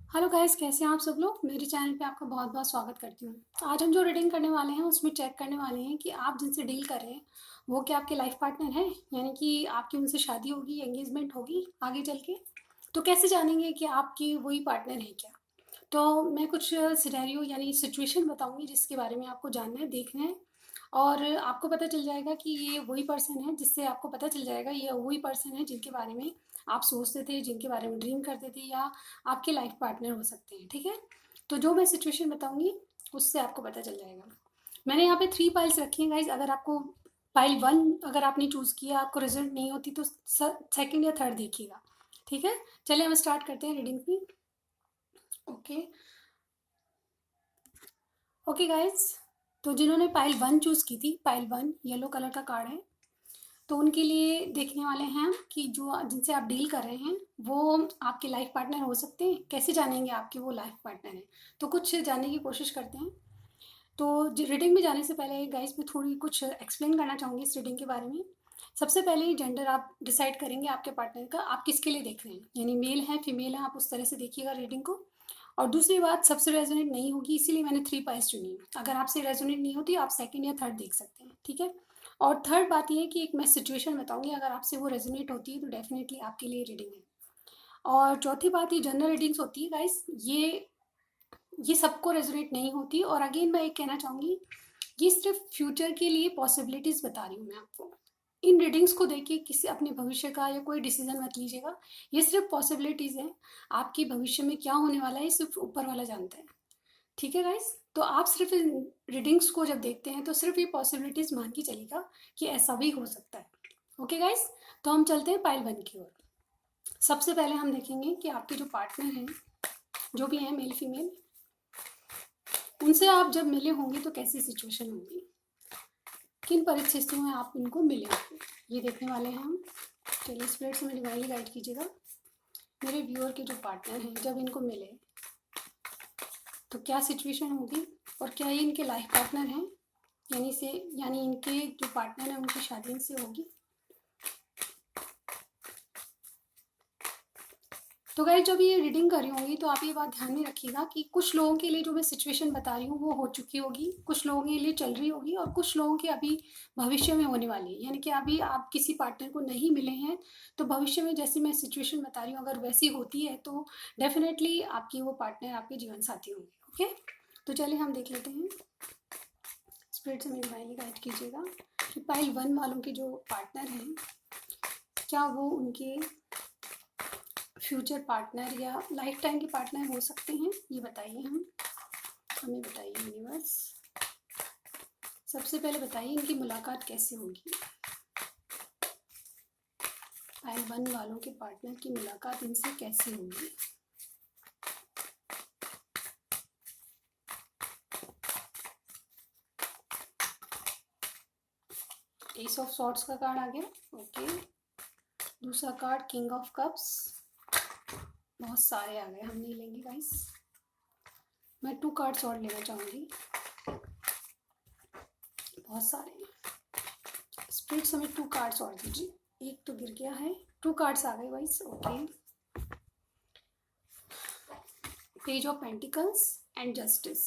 Hello guys, कैसे हैं आप सब लोग। मेरे चैनल पे आपका बहुत बहुत स्वागत करती हूँ। आज हम जो रीडिंग करने वाले हैं उसमें चेक करने वाले हैं कि आप जिनसे डील कर रहे हैं वो क्या आपके लाइफ पार्टनर हैं, यानी कि आपकी उनसे शादी होगी, एंगेजमेंट होगी आगे चल के। तो कैसे जानेंगे कि आपकी वही पार्टनर है क्या। तो मैं कुछ सिनेरियो यानी सिचुएशन बताऊंगी जिसके बारे में आपको जानना है, देखना है। और आपको पता चल जाएगा कि ये वही पर्सन है, जिससे आपको पता चल जाएगा ये वही पर्सन है जिनके बारे में आप सोचते थे, जिनके बारे में ड्रीम करते थे, या आपके लाइफ पार्टनर हो सकते हैं। ठीक है, तो जो मैं सिचुएशन बताऊंगी उससे आपको पता चल जाएगा। मैंने यहाँ पे 3 पाइल्स रखी हैं गाइज। अगर आपको पाइल 1 अगर आपने चूज़ किया, आपको रिजल्ट नहीं होती, तो सेकंड या थर्ड देखिएगा। ठीक है, चलिए हम स्टार्ट करते हैं रीडिंग की। ओके ओके गाइज, तो जिन्होंने पाइल 1 चूज़ की थी, पाइल 1 येलो कलर का कार्ड है, तो उनके लिए देखने वाले हैं हम कि जो जिनसे आप डील कर रहे हैं वो आपके लाइफ पार्टनर हो सकते हैं। कैसे जानेंगे आपके वो लाइफ पार्टनर हैं, तो कुछ जानने की कोशिश करते हैं। तो रीडिंग में जाने से पहले गाइस मैं थोड़ी कुछ एक्सप्लेन करना चाहूँगी इस रीडिंग के बारे में। सबसे पहले ही जेंडर आप डिसाइड करेंगे आपके पार्टनर का, आप किसके लिए देख रहे हैं, यानी मेल है फीमेल है, आप उस तरह से देखिएगा रीडिंग को। और दूसरी बात, सबसे रेजोनेट नहीं होगी, इसीलिए मैंने 3 पाइल्स चुनी है। अगर आपसे रेजोनेट नहीं होती आप सेकंड या थर्ड देख सकते हैं। ठीक है, और थर्ड बात ये है कि एक मैं सिचुएशन बताऊंगी, अगर आपसे वो रेजोनेट होती है तो डेफिनेटली आपके लिए रीडिंग है। और चौथी बात, ये जनरल रीडिंग्स होती है गाइस, ये सबको रेजोनेट नहीं होती। और अगेन मैं एक कहना चाहूँगी, ये सिर्फ फ्यूचर के लिए पॉसिबिलिटीज़ बता रही हूँ मैं आपको। इन रीडिंग्स को देखिए, किसी अपने भविष्य का या कोई डिसीजन मत लीजिएगा। ये सिर्फ पॉसिबिलिटीज़ है। आपकी भविष्य में क्या होने वाला है सिर्फ ऊपर वाला जानता है। ठीक है गाइस, तो आप सिर्फ इन रीडिंग्स को जब देखते हैं तो सिर्फ ये पॉसिबिलिटीज़ मान के चलेगा कि ऐसा भी हो सकता है। ओके गाइस, तो हम चलते हैं पाइल 1 की ओर। सबसे पहले हम देखेंगे कि आपके जो पार्टनर हैं, जो भी हैं मेल फीमेल, उनसे आप जब मिले होंगे तो कैसी सिचुएशन होगी, किन परिस्थितियों में आप इनको मिले होंगे, ये देखने वाले हैं हम। चलिए स्पिरिट से मेरी डिवाइनली गाइड कीजिएगा। मेरे व्यूअर के जो पार्टनर हैं जब इनको मिले तो क्या सिचुएशन होगी, और क्या ये इनके लाइफ पार्टनर हैं, यानी इनके जो पार्टनर हैं उनकी शादी इनसे होगी। तो गाइस, जब ये रीडिंग कर रही होंगी तो आप ये बात ध्यान में रखिएगा कि कुछ लोगों के लिए जो मैं सिचुएशन बता रही हूँ वो हो चुकी होगी, कुछ लोगों के लिए चल रही होगी, और कुछ लोगों के अभी भविष्य में होने वाली है। यानी कि अभी आप किसी पार्टनर को नहीं मिले हैं, तो भविष्य में जैसे मैं सिचुएशन बता रही हूँ अगर वैसी होती है तो डेफिनेटली आपकी वो पार्टनर आपके जीवन साथी होंगे। ओके, तो चलिए हम देख लेते हैं। स्पिरिट से मेरी डिवाइनली गाइड कीजिएगा कि पाइल 1 वालों के जो पार्टनर हैं, क्या वो उनके फ्यूचर पार्टनर या लाइफ टाइम के पार्टनर हो सकते हैं, ये बताइए। हमें बताइए यूनिवर्स। सबसे पहले बताइए इनकी मुलाकात कैसे होगी। पाइल 1 वालों के पार्टनर की मुलाकात इनसे कैसे होगी। एस ऑफ सॉर्ड्स का कार्ड आ गया। ओके, दूसरा कार्ड किंग ऑफ कप्स। बहुत सारे आ गए, हम नहीं लेंगे गाइस। मैं 2 कार्ड्स और लेना चाहूँगी, बहुत सारे हैं। स्पिरिट हमें 2 कार्ड्स और दीजिए। एक तो गिर गया है, 2 कार्ड्स आ गए guys. Okay, page of pentacles and justice.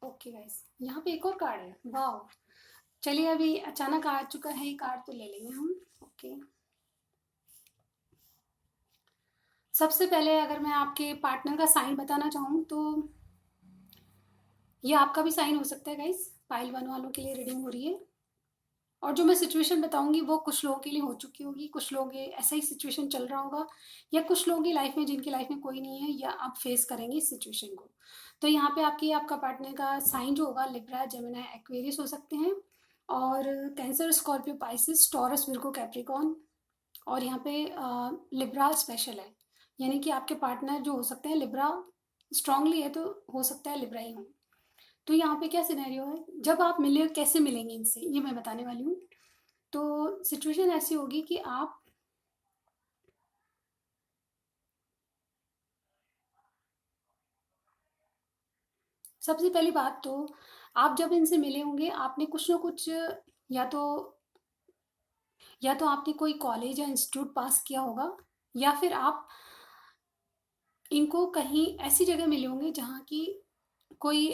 Okay guys, यहाँ पे एक और कार्ड है। वाह, चलिए अभी अचानक आ चुका है ये कार्ड, तो ले लेंगे हम। ओके, सबसे पहले अगर मैं आपके पार्टनर का साइन बताना चाहूँ तो ये आपका भी साइन हो सकता है गाइस। पाइल 1 वालों के लिए रीडिंग हो रही है, और जो मैं सिचुएशन बताऊंगी वो कुछ लोगों के लिए हो चुकी होगी, कुछ लोग ये ऐसा ही सिचुएशन चल रहा होगा, या कुछ लोगों की लाइफ में जिनकी लाइफ में कोई नहीं है, या आप फेस करेंगे इस सिचुएशन को। तो यहाँ पे आपका पार्टनर का साइन जो होगा लिब्रा, जेमिनी, एक्वेरियस हो सकते हैं, और cancer, Scorpio, Pisces, taurus, Virgo, Capricorn. और यहाँ पे लिब्रा स्पेशल है, यानी कि आपके पार्टनर जो हो सकते हैं लिब्रा स्ट्रांगली है, तो हो सकता है लिब्रा ही हो। तो यहाँ पे क्या सिनेरियो है, जब आप मिले कैसे मिलेंगे इनसे ये मैं बताने वाली हूँ। तो सिचुएशन ऐसी होगी कि आप सबसे पहली बात तो आप जब इनसे मिले होंगे आपने कुछ ना कुछ, या तो आपने कोई कॉलेज या इंस्टीट्यूट पास किया होगा, या फिर आप इनको कहीं ऐसी जगह मिले होंगे जहाँ की कोई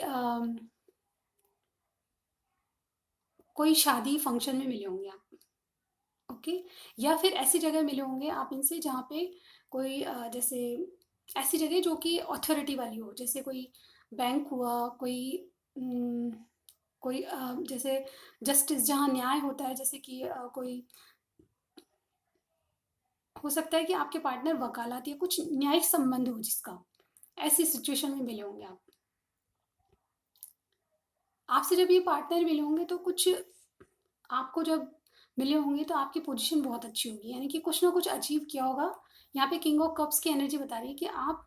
कोई शादी फंक्शन में मिले होंगे आप। ओके। या फिर ऐसी जगह मिले होंगे आप इनसे जहाँ पे कोई जैसे ऐसी जगह जो कि अथॉरिटी वाली हो, जैसे कोई बैंक हुआ, कोई उम, कोई जैसे जस्टिस जहाँ न्याय होता है, जैसे कि कोई हो सकता है कि आपके पार्टनर वकालत या कुछ न्यायिक संबंध हो जिसका, ऐसी सिचुएशन में मिले होंगे आप। आपसे जब ये पार्टनर मिले होंगे तो कुछ आपको जब मिले होंगे तो आपकी पोजीशन बहुत अच्छी होगी, यानी कि कुछ ना कुछ अचीव किया होगा। यहाँ पे किंग ऑफ कप्स की एनर्जी बता रही है कि आप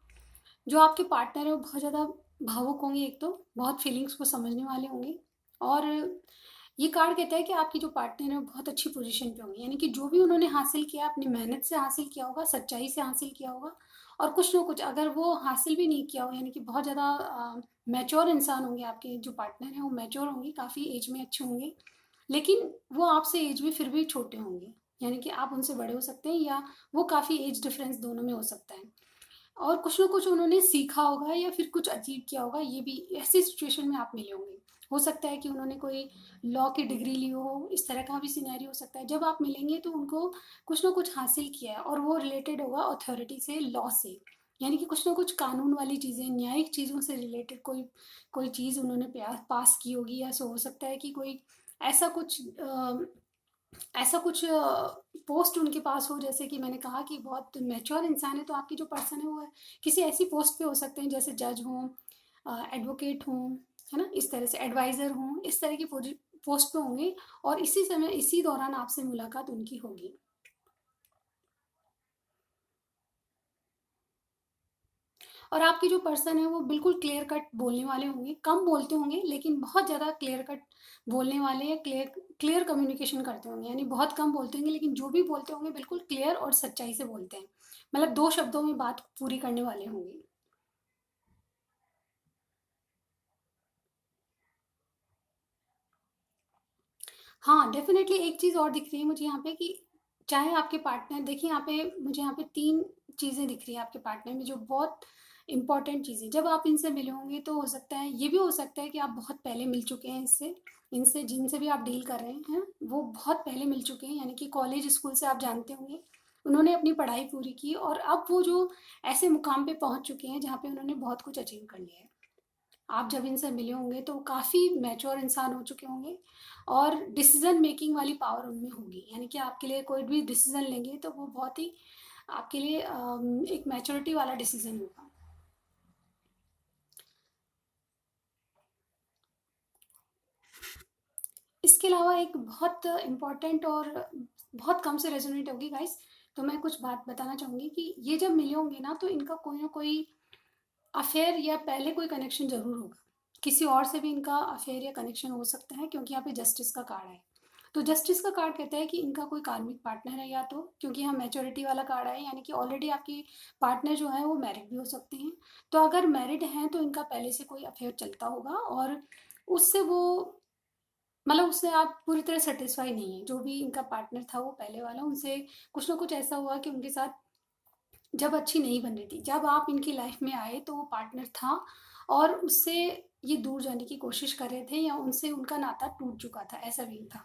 जो आपके पार्टनर है वो बहुत ज़्यादा भावुक होंगे, एक तो बहुत फीलिंग्स को समझने वाले होंगे। और ये कार्ड कहता है कि आपकी जो पार्टनर है वो बहुत अच्छी पोजीशन पे होंगे, यानी कि जो भी उन्होंने हासिल किया अपनी मेहनत से हासिल किया होगा, सच्चाई से हासिल किया होगा। और कुछ ना कुछ अगर वो हासिल भी नहीं किया हो, यानी कि बहुत ज़्यादा मैच्योर इंसान होंगे, आपके जो पार्टनर हैं वो मैच्योर होंगे, काफ़ी एज में अच्छे होंगे, लेकिन वो आपसे एज में फिर भी छोटे होंगे, यानी कि आप उनसे बड़े हो सकते हैं या वो काफ़ी एज डिफरेंस दोनों में हो सकता है। और कुछ ना कुछ उन्होंने सीखा होगा या फिर कुछ अचीव किया होगा, ये भी ऐसी सिचुएशन में आप मिले होंगे। हो सकता है कि उन्होंने कोई लॉ की डिग्री ली हो, इस तरह का भी सिनेरियो हो सकता है। जब आप मिलेंगे तो उनको कुछ ना कुछ हासिल किया है और वो रिलेटेड होगा अथॉरिटी से, लॉ से, यानी कि कुछ ना कुछ कानून वाली चीज़ें, न्यायिक चीज़ों से रिलेटेड कोई कोई चीज़ उन्होंने पास की होगी। या सो हो सकता है कि कोई ऐसा कुछ ऐसा कुछ पोस्ट उनके पास हो, जैसे कि मैंने कहा कि बहुत मैच्योर इंसान है, तो आपकी जो पर्सन है वो है किसी ऐसी पोस्ट पे हो सकते हैं जैसे जज हों, एडवोकेट हों, है ना, इस तरह से एडवाइज़र हों, इस तरह की पोस्ट पे होंगे। और इसी समय इसी दौरान आपसे मुलाकात उनकी होगी। और आपके जो पर्सन है वो बिल्कुल क्लियर कट बोलने वाले होंगे, कम बोलते होंगे लेकिन बहुत ज़्यादा क्लियर कट बोलने वाले, या क्लियर क्लियर कम्युनिकेशन करते होंगे, यानी बहुत कम बोलते होंगे लेकिन जो भी बोलते होंगे बिल्कुल क्लियर और सच्चाई से बोलते हैं, मतलब 2 शब्दों में बात पूरी करने वाले होंगे। हाँ, डेफ़िनेटली एक चीज़ और दिख रही है मुझे यहाँ पे कि चाहे आपके पार्टनर, देखिए यहाँ पे मुझे यहाँ पे 3 चीज़ें दिख रही है आपके पार्टनर में जो बहुत इम्पोर्टेंट चीज़ें। जब आप इनसे मिले होंगे तो हो सकता है, ये भी हो सकता है कि आप बहुत पहले मिल चुके हैं इससे, इनसे जिनसे भी आप डील कर रहे हैं, वो बहुत पहले मिल चुके हैं, यानी कि कॉलेज, स्कूल से आप जानते होंगे। उन्होंने अपनी पढ़ाई पूरी की और अब वो जो ऐसे मुकाम पे पहुँच चुके हैं जहाँ पे उन्होंने बहुत कुछ अचीव कर लिया है। आप जब इनसे मिले होंगे तो काफ़ी मैच्योर इंसान हो चुके होंगे और डिसीजन मेकिंग वाली पावर उनमें होगी, यानी कि आपके लिए कोई भी डिसीजन लेंगे तो वो बहुत ही आपके लिए एक मैच्योरिटी वाला डिसीजन होगा। इसके अलावा एक बहुत इम्पोर्टेंट और बहुत कम से रेजोनेट होगी गाइस, तो मैं कुछ बात बताना चाहूँगी कि ये जब मिले होंगे ना तो इनका कोई ना कोई अफेयर या पहले कोई कनेक्शन ज़रूर होगा। किसी और से भी इनका अफेयर या कनेक्शन हो सकता है, क्योंकि यहाँ पे जस्टिस का कार्ड है। तो जस्टिस का कार्ड कहता है कि इनका कोई कार्मिक पार्टनर है, या तो क्योंकि यहाँ मैच्योरिटी वाला कार्ड है, यानी कि ऑलरेडी आपकी पार्टनर जो है वो मैरिड भी हो सकते हैं। तो अगर मैरिड हैं तो इनका पहले से कोई अफेयर चलता होगा और उससे वो, मतलब उससे आप पूरी तरह सेटिस्फाई नहीं है। जो भी इनका पार्टनर था वो पहले वाला, उनसे कुछ ना कुछ ऐसा हुआ कि उनके साथ जब अच्छी नहीं बन रही थी, जब आप इनकी लाइफ में आए तो वो पार्टनर था और उससे ये दूर जाने की कोशिश कर रहे थे, या उनसे उनका नाता टूट चुका था, ऐसा भी था।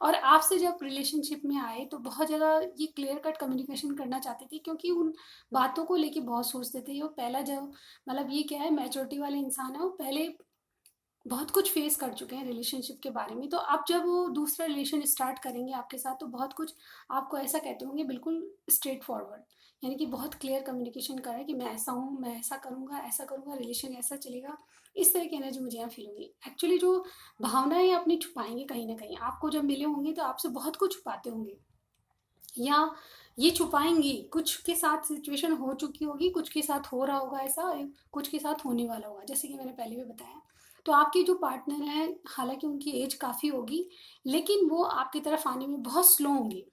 और आपसे जब रिलेशनशिप में आए तो बहुत ज़्यादा ये क्लियर कट कम्युनिकेशन करना चाहते थे, क्योंकि उन बातों को लेके बहुत सोचते थे। वो पहला जब, मतलब ये क्या है, मैच्योरिटी वाले इंसान है, वो पहले बहुत कुछ फेस कर चुके हैं रिलेशनशिप के बारे में। तो अब जब वो दूसरा रिलेशन स्टार्ट करेंगे आपके साथ तो बहुत कुछ आपको ऐसा कहते होंगे, बिल्कुल स्ट्रेट फॉरवर्ड, यानी कि बहुत क्लियर कम्युनिकेशन कर रहा है कि मैं ऐसा हूँ, मैं ऐसा करूँगा, रिलेशन ऐसा चलेगा। इस तरह की एनर्जी मुझे यहाँ फील होगी। एक्चुअली जो भावनाएं अपनी छुपाएंगे कहीं ना कहीं, आपको जब मिले होंगे तो आपसे बहुत कुछ छुपाते होंगे, या ये छुपाएंगी। कुछ के साथ सिचुएशन हो चुकी होगी, कुछ के साथ हो रहा होगा ऐसा, कुछ के साथ होने वाला होगा, जैसे कि मैंने पहले भी बताया। तो आपके जो पार्टनर हैं, हालांकि उनकी एज काफ़ी होगी, लेकिन वो आपकी तरफ आने में बहुत स्लो होंगे।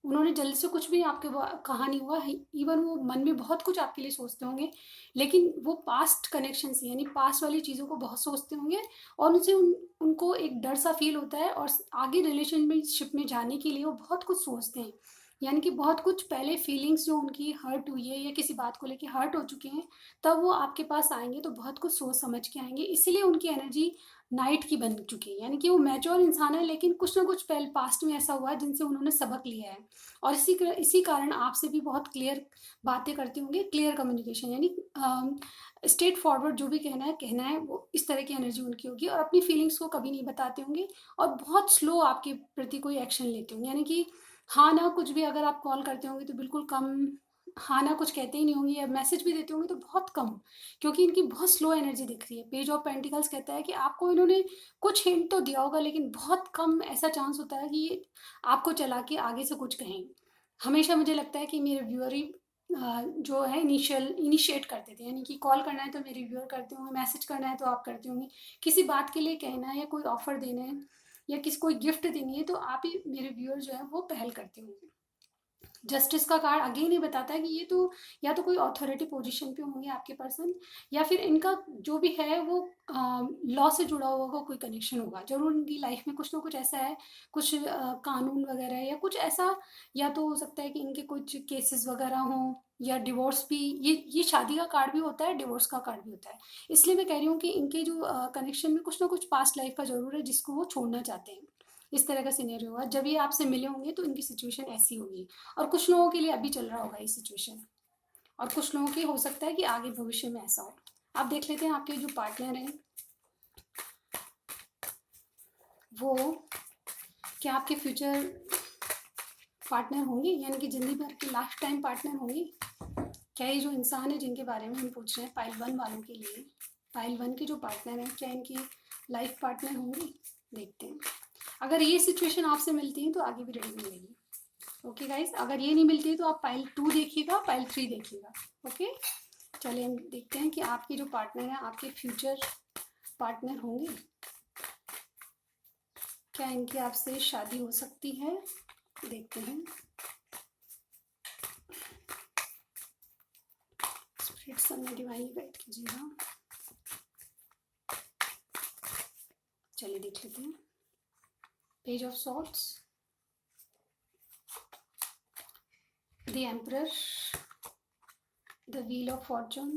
उन्होंने जल्दी से कुछ भी आपके कहा नहीं हुआ है, इवन वो मन में बहुत कुछ आपके लिए सोचते होंगे, लेकिन वो पास्ट कनेक्शन से, यानी पास्ट वाली चीज़ों को बहुत सोचते होंगे और उनसे उनको एक डर सा फील होता है, और आगे रिलेशनशिप में जाने के लिए वो बहुत कुछ सोचते हैं। यानी कि बहुत कुछ पहले फीलिंग्स जो उनकी हर्ट हुई है या किसी बात को लेके हर्ट हो चुके हैं, तब वो आपके पास आएंगे तो बहुत कुछ सोच समझ के आएंगे, इसीलिए उनकी एनर्जी नाइट की बन चुकी है। यानी कि वो मैच्योर इंसान है, लेकिन कुछ ना कुछ पहले पास्ट में ऐसा हुआ है जिनसे उन्होंने सबक लिया है, और इसी कारण आपसे भी बहुत क्लियर बातें करते होंगे, क्लियर कम्युनिकेशन, यानी स्ट्रेट फॉरवर्ड जो भी कहना है वो इस तरह की एनर्जी उनकी होगी, और अपनी फीलिंग्स को कभी नहीं बताते होंगे, और बहुत स्लो आपके प्रति कोई एक्शन लेते होंगे। यानी कि हाँ ना कुछ भी अगर आप कॉल करते होंगे तो बिल्कुल कम, हाँ ना कुछ कहते ही नहीं होंगे, या मैसेज भी देते होंगे तो बहुत कम, क्योंकि इनकी बहुत स्लो एनर्जी दिख रही है। पेज ऑफ पेंटिकल्स कहता है कि आपको इन्होंने कुछ हिंट तो दिया होगा, लेकिन बहुत कम ऐसा चांस होता है कि ये आपको चला के आगे से कुछ कहें। हमेशा मुझे लगता है कि मेरे व्यूअर ही जो है इनिशिएट करते थे, यानी कि कॉल करना है तो मेरे व्यूअर करते होंगे, मैसेज करना है तो आप करते होंगे, किसी बात के लिए कहना है या कोई ऑफर देना है या किसी कोई गिफ्ट देनी है तो आप ही मेरे व्यूअर जो है वो पहल करते होंगे। जस्टिस का कार्ड अगेन ये बताता है कि ये तो या तो कोई अथॉरिटी पोजीशन पे होंगे आपके पर्सन, या फिर इनका जो भी है वो लॉ से जुड़ा हुआ होगा, कोई कनेक्शन होगा जरूर इनकी लाइफ में, कुछ ना कुछ ऐसा है, कुछ कानून वगैरह है या कुछ ऐसा, या तो हो सकता है कि इनके कुछ केसेस वगैरह हों, या डिवोर्स भी, ये शादी का कार्ड भी होता है, डिवोर्स का कार्ड भी होता है। इसलिए मैं कह रही हूँ कि इनके जो कनेक्शन में कुछ ना कुछ पास्ट लाइफ का जरूर है जिसको वो छोड़ना चाहते हैं। इस तरह का सिनेरियो होगा, जब ये आपसे मिले होंगे तो इनकी सिचुएशन ऐसी होगी, और कुछ लोगों के लिए अभी चल रहा होगा ये सिचुएशन, और कुछ लोगों की हो सकता है कि आगे भविष्य में ऐसा हो। आप देख लेते हैं आपके जो पार्टनर हैं वो क्या आपके फ्यूचर पार्टनर होंगे, यानी कि जिंदगी भर के लाइफ टाइम पार्टनर होंगे। क्या ये जो इंसान है जिनके बारे में हम पूछ रहे हैं पाइल 1 वालों के लिए, पाइल 1 के जो पार्टनर हैं क्या इनकी लाइफ पार्टनर होंगे, देखते हैं। अगर ये सिचुएशन आपसे मिलती है तो आगे भी रीडिंग मिलेगी। ओके गाइस, अगर ये नहीं मिलती है तो आप पाइल 2 देखिएगा, पाइल 3 देखिएगा। ओके, चलिए हम देखते हैं कि आपके जो पार्टनर है आपके फ्यूचर पार्टनर होंगे, क्या इनकी आपसे शादी हो सकती है, देखते हैं। स्पिरिट सब डिवाइन गाइड कीजिएगा। चलिए देख लेते हैं। Page of swords, the emperor, the wheel of Fortune,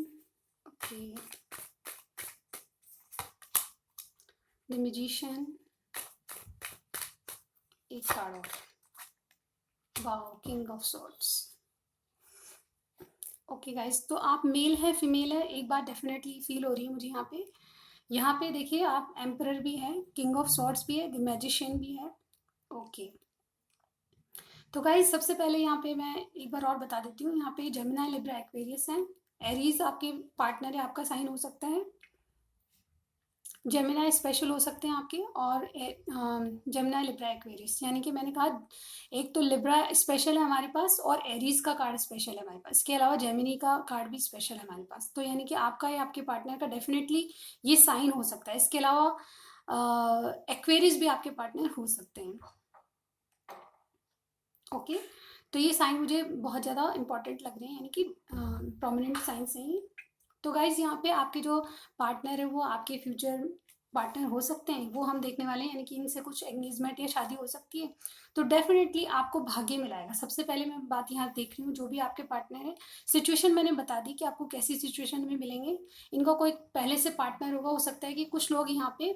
okay, the magician, एक कार्ड और, wow, king of swords. Okay guys, तो आप मेल है फीमेल है, एक बात डेफिनेटली फील हो रही है मुझे यहाँ पे देखिए आप एम्परर भी है, किंग ऑफ सॉर्ड्स भी है, द मैजिशियन भी है। ओके, तो गाइस सबसे पहले यहाँ पे मैं एक बार और बता देती हूँ, यहाँ पे जेमिनी, लिब्रा, एक्वेरियस है। एरीज आपके पार्टनर है, आपका साइन हो सकता है। जेमिनी स्पेशल हो सकते हैं आपके, और जेमिनी, लिब्रा, एक्वेरियस, यानी कि मैंने कहा एक तो लिब्रा स्पेशल है हमारे पास और एरीज का कार्ड स्पेशल है हमारे पास, इसके अलावा जेमिनी का कार्ड भी स्पेशल है हमारे पास। तो यानी कि आपका या आपके पार्टनर का डेफिनेटली ये साइन हो सकता है। इसके अलावा एक्वेरियस भी आपके पार्टनर हो सकते हैं। ओके, तो ये साइन मुझे बहुत ज़्यादा इंपॉर्टेंट लग रहे हैं, यानी कि प्रोमिनेंट साइंस हैं ये। तो गाइज यहाँ पे आपके जो पार्टनर है वो आपके फ्यूचर पार्टनर हो सकते हैं, वो हम देखने वाले हैं, यानी कि इनसे कुछ एंगेजमेंट या शादी हो सकती है। तो डेफिनेटली आपको भाग्य मिलाएगा। सबसे पहले मैं बात यहाँ देख रही हूँ, जो भी आपके पार्टनर है, सिचुएशन मैंने बता दी कि आपको कैसी सिचुएशन में मिलेंगे। इनका कोई पहले से पार्टनर होगा, हो सकता है कि कुछ लोग यहाँ पे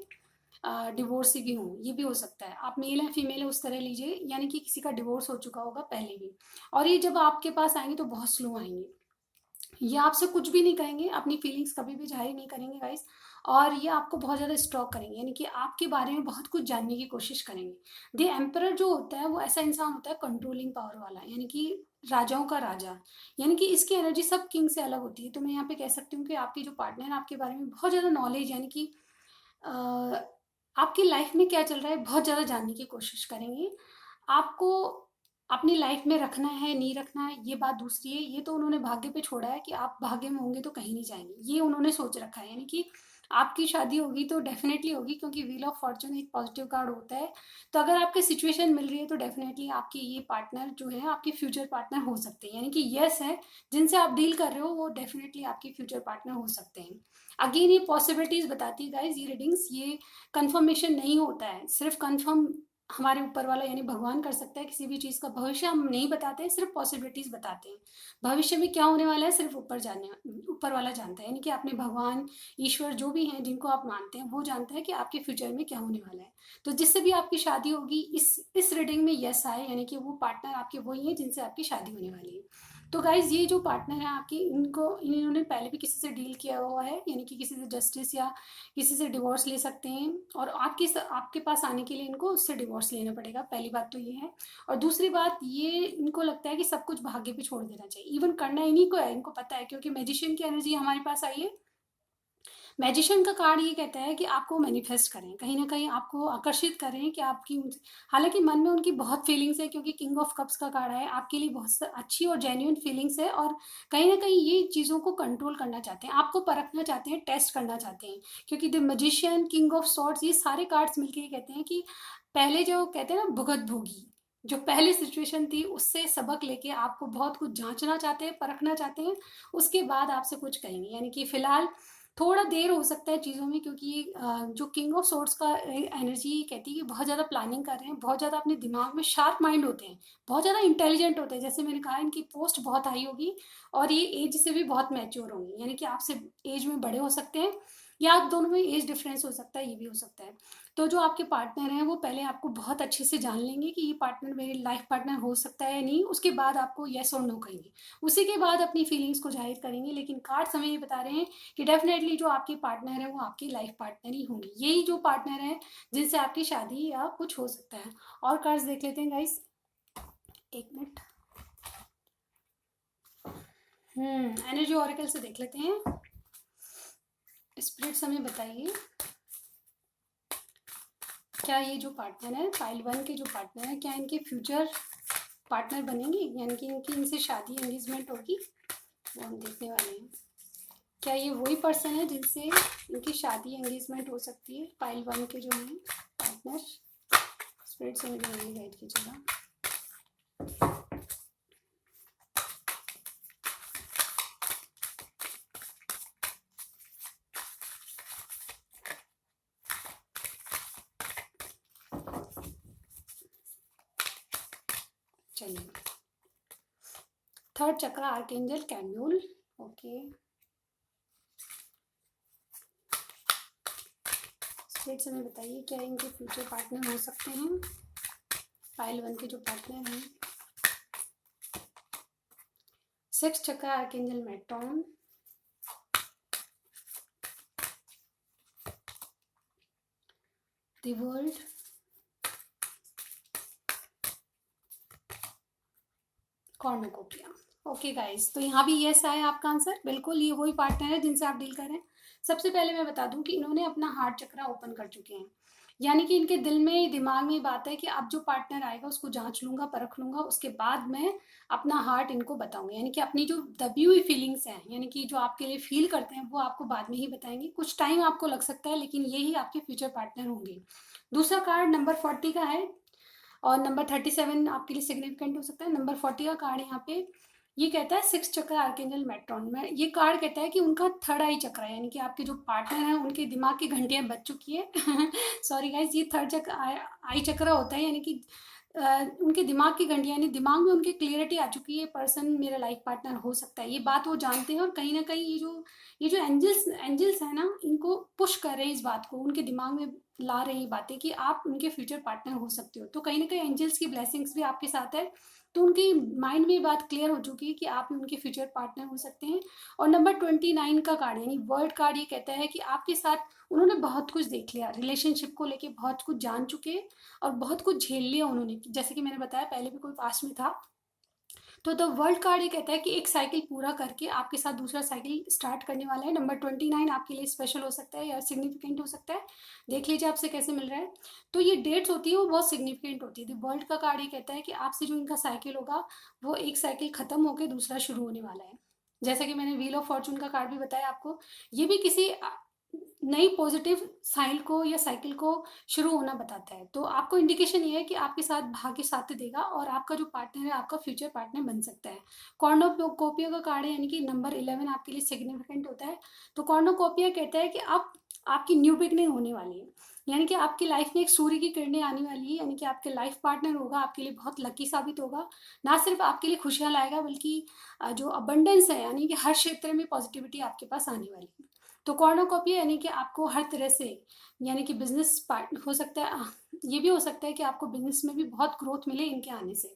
डिवोर्स भी हों, ये भी हो सकता है। आप मेल है फीमेल है उस तरह लीजिए, यानी कि किसी का डिवोर्स हो चुका होगा पहले भी, और ये जब आपके पास आएंगे तो बहुत स्लो आएंगे, ये आपसे कुछ भी नहीं कहेंगे, अपनी फीलिंग्स कभी भी जाहिर नहीं करेंगे गाइस, और ये आपको बहुत ज़्यादा स्टॉक करेंगे, यानी कि आपके बारे में बहुत कुछ जानने की कोशिश करेंगे। द एम्परर जो होता है वो ऐसा इंसान होता है कंट्रोलिंग पावर वाला, यानी कि राजाओं का राजा, यानी कि इसकी एनर्जी सब किंग से अलग होती है। तो मैं यहाँ पे कह सकती हूँ कि आपकी जो पार्टनर है आपके बारे में बहुत ज़्यादा नॉलेज, यानी कि आपकी लाइफ में क्या चल रहा है बहुत ज़्यादा जानने की कोशिश करेंगे। आपको अपनी लाइफ में रखना है नहीं रखना है ये बात दूसरी है, ये तो उन्होंने भाग्य पे छोड़ा है कि आप भाग्य में होंगे तो कहीं नहीं जाएंगे, ये उन्होंने सोच रखा है। यानी कि आपकी शादी होगी तो डेफिनेटली होगी, क्योंकि व्हील ऑफ फॉर्चून एक पॉजिटिव कार्ड होता है। तो अगर आपकी सिचुएशन मिल रही है तो डेफिनेटली आपकी ये पार्टनर जो है आपके फ्यूचर पार्टनर हो सकते हैं, यानी कि यस है, जिनसे आप डील कर रहे हो वो डेफिनेटली आपके फ्यूचर पार्टनर हो सकते हैं। अगेन ये पॉसिबिलिटीज बताती है गाइज, ये रीडिंग्स, ये कंफर्मेशन नहीं होता है, सिर्फ कंफर्म हमारे ऊपर वाला यानी भगवान कर सकता है। किसी भी चीज़ का भविष्य हम नहीं बताते हैं, सिर्फ पॉसिबिलिटीज़ बताते हैं। भविष्य में क्या होने वाला है सिर्फ ऊपर वाला जानता है, यानी कि अपने भगवान, ईश्वर जो भी हैं जिनको आप मानते हैं वो जानते हैं कि आपके फ्यूचर में क्या होने वाला है। तो जिससे भी आपकी शादी होगी, इस रीडिंग में यस आए, यानी कि वो पार्टनर आपके वही हैं जिनसे आपकी शादी होने वाली है। तो गाइज ये जो पार्टनर है आपकी, इन्होंने पहले भी किसी से डील किया हुआ है, यानी कि किसी से जस्टिस या किसी से डिवोर्स ले सकते हैं, और आपके पास आने के लिए इनको उससे डिवोर्स लेना पड़ेगा। पहली बात तो ये है। और दूसरी बात, ये इनको लगता है कि सब कुछ भाग्य पे छोड़ देना चाहिए, इवन करना इन्हीं को है, इनको पता है, क्योंकि मैजिशियन की एनर्जी हमारे पास आई है। मैजिशियन का कार्ड ये कहता है कि आपको मैनिफेस्ट करें, कहीं ना कहीं आपको आकर्षित करें कि हालांकि मन में उनकी बहुत फीलिंग्स है, क्योंकि किंग ऑफ कप्स का कार्ड है, आपके लिए बहुत अच्छी और जेन्युइन फीलिंग्स है, और कहीं ना कहीं ये चीज़ों को कंट्रोल करना चाहते हैं, आपको परखना चाहते हैं, टेस्ट करना चाहते हैं। क्योंकि the magician, king of swords, ये सारे कार्ड्स मिलके ये कहते हैं कि पहले जो कहते हैं ना भुगत भोगी, जो पहली सिचुएशन थी उससे सबक लेके आपको बहुत कुछ जांचना चाहते हैं, परखना चाहते हैं, उसके बाद आपसे कुछ कहेंगे। यानी कि फिलहाल थोड़ा देर हो सकता है चीज़ों में, क्योंकि जो किंग ऑफ सोर्ड्स का एनर्जी कहती है कि बहुत ज़्यादा प्लानिंग कर रहे हैं, बहुत ज़्यादा अपने दिमाग में शार्प माइंड होते हैं, बहुत ज़्यादा इंटेलिजेंट होते हैं। जैसे मैंने कहा, इनकी पोस्ट बहुत हाई होगी, और ये एज से भी बहुत मैच्योर होंगे, यानी कि आपसे एज में बड़े हो सकते हैं, या आप दोनों में एज डिफरेंस हो सकता है, ये भी हो सकता है। तो जो आपके पार्टनर हैं वो पहले आपको बहुत अच्छे से जान लेंगे कि ये पार्टनर मेरी लाइफ पार्टनर हो सकता है या नहीं, उसके बाद आपको येस और नो कहेंगे, उसी के बाद अपनी फीलिंग्स को जाहिर करेंगे। लेकिन कार्ड्स हमें ये बता रहे हैं कि डेफिनेटली जो आपके पार्टनर है वो आपकी लाइफ पार्टनर ही होंगी, यही जो पार्टनर है जिनसे आपकी शादी या कुछ हो सकता है। और कार्ड्स देख लेते हैं गाइस, एक मिनट। एनर्जी ऑरेकल से देख लेते हैं। स्पिरिट्स हमें बताइए, क्या ये जो पार्टनर है, पाइल 1 के जो पार्टनर है, क्या इनके फ्यूचर पार्टनर बनेंगे, यानी कि इनसे शादी एंगेजमेंट होगी, वो हम देखने वाले हैं। क्या ये वही पर्सन है जिनसे इनकी शादी एंगेजमेंट हो सकती है, पाइल 1 के जो हैं पार्टनर। स्पिरिट से मुझे यही गाइड कीजिएगा। चलिए, थर्ड चक्र आर्कएंजल कैम्यूल, ओके। स्पिरिट से बताइए, क्या इनके फ्यूचर पार्टनर हो सकते हैं, पाइल 1 के जो पार्टनर हैं। Sixth chakra archangel Metatron, the world, cornucopia. Okay guys, तो यहाँ भी यस आया आपका आंसर, बिल्कुल ये वही पार्टनर है जिनसे आप डील कर रहे हैं। सबसे पहले मैं बता दूं कि इन्होंने अपना हार्ट चक्रा ओपन कर चुके हैं, यानी कि इनके दिल में, दिमाग में बात है कि अब जो पार्टनर आएगा उसको जांच लूंगा, परख लूंगा, उसके बाद मैं अपना हार्ट इनको बताऊंगी। यानी कि अपनी जो दबी हुई फीलिंग्स हैं, यानी कि जो आपके लिए फील करते हैं, वो आपको बाद में ही बताएंगे। कुछ टाइम आपको लग सकता है, लेकिन यही आपके फ्यूचर पार्टनर होंगे। दूसरा कार्ड नंबर 40 का है, और नंबर 37 आपके लिए सिग्निफिकेंट हो सकता है। नंबर 40 का कार्ड यहाँ पे ये कहता है सिक्स चक्र आर्कएंजल मेट्रॉन में, ये कार्ड कहता है कि उनका थर्ड आई चक्र है, यानी कि आपके जो पार्टनर हैं उनके दिमाग की घंटियां बज चुकी है। सॉरी गाइज, ये थर्ड चक्र आई चक्र होता है, यानी कि उनके दिमाग की घंटियां, यानी दिमाग में उनकी क्लियरिटी आ चुकी है, पर्सन मेरा लाइफ पार्टनर हो सकता है, ये बात वो जानते हैं। और कहीं ना कहीं ये जो एंजल्स है ना, इनको पुश कर रहे हैं इस बात को, उनके दिमाग में ला रही बातें कि आप उनके फ्यूचर पार्टनर हो सकते हो। तो कहीं ना कहीं एंजल्स की ब्लेसिंग्स भी आपके साथ है, तो उनकी माइंड में ये बात क्लियर हो चुकी है कि आप उनके फ्यूचर पार्टनर हो सकते हैं। और नंबर 29 का कार्ड, यानी वर्ल्ड कार्ड, ये कहता है कि आपके साथ उन्होंने बहुत कुछ देख लिया, रिलेशनशिप को लेके बहुत कुछ जान चुके हैं, और बहुत कुछ झेल लिया उन्होंने, जैसे कि मैंने बताया पहले भी कोई पास में था। तो द वर्ल्ड कार्ड ये कहता है कि एक साइकिल पूरा करके आपके साथ दूसरा साइकिल स्टार्ट करने वाला है। नंबर 29 आपके लिए स्पेशल हो सकता है या सिग्निफिकेंट हो सकता है, देख लीजिए आपसे कैसे मिल रहा है। तो ये डेट्स होती है वो बहुत सिग्निफिकेंट होती है। द वर्ल्ड का कार्ड ये कहता है कि आपसे जो इनका साइकिल होगा, वो एक साइकिल खत्म होकर दूसरा शुरू होने वाला है। जैसा कि मैंने व्हील ऑफ फॉर्चून का कार्ड भी बताया आपको, ये भी किसी नई पॉजिटिव साइकिल को या साइकिल को शुरू होना बताता है। तो आपको इंडिकेशन ये है कि आपके साथ भाग्य साथ देगा, और आपका जो पार्टनर है आपका फ्यूचर पार्टनर बन सकता है। कॉर्नोकोपिया का कार्ड है, यानी कि नंबर 11 आपके लिए सिग्निफिकेंट होता है। तो कॉर्नोकोपिया कहता है कि आप आपकी न्यू बिगनिंग होने वाली है। यानी कि आपकी लाइफ में एक सूर्य की किरणें आने वाली है, यानी कि आपके लाइफ पार्टनर होगा आपके लिए बहुत लकी साबित होगा। ना सिर्फ आपके लिए खुशियाँ लाएगा, बल्कि जो अबंडेंस है, यानी कि हर क्षेत्र में पॉजिटिविटी आपके पास आने वाली है। तो कॉर्नोकॉपी यानी कि आपको हर तरह से, यानी कि बिजनेस पार्ट हो सकता है, ये भी हो सकता है कि आपको बिजनेस में भी बहुत ग्रोथ मिले इनके आने से।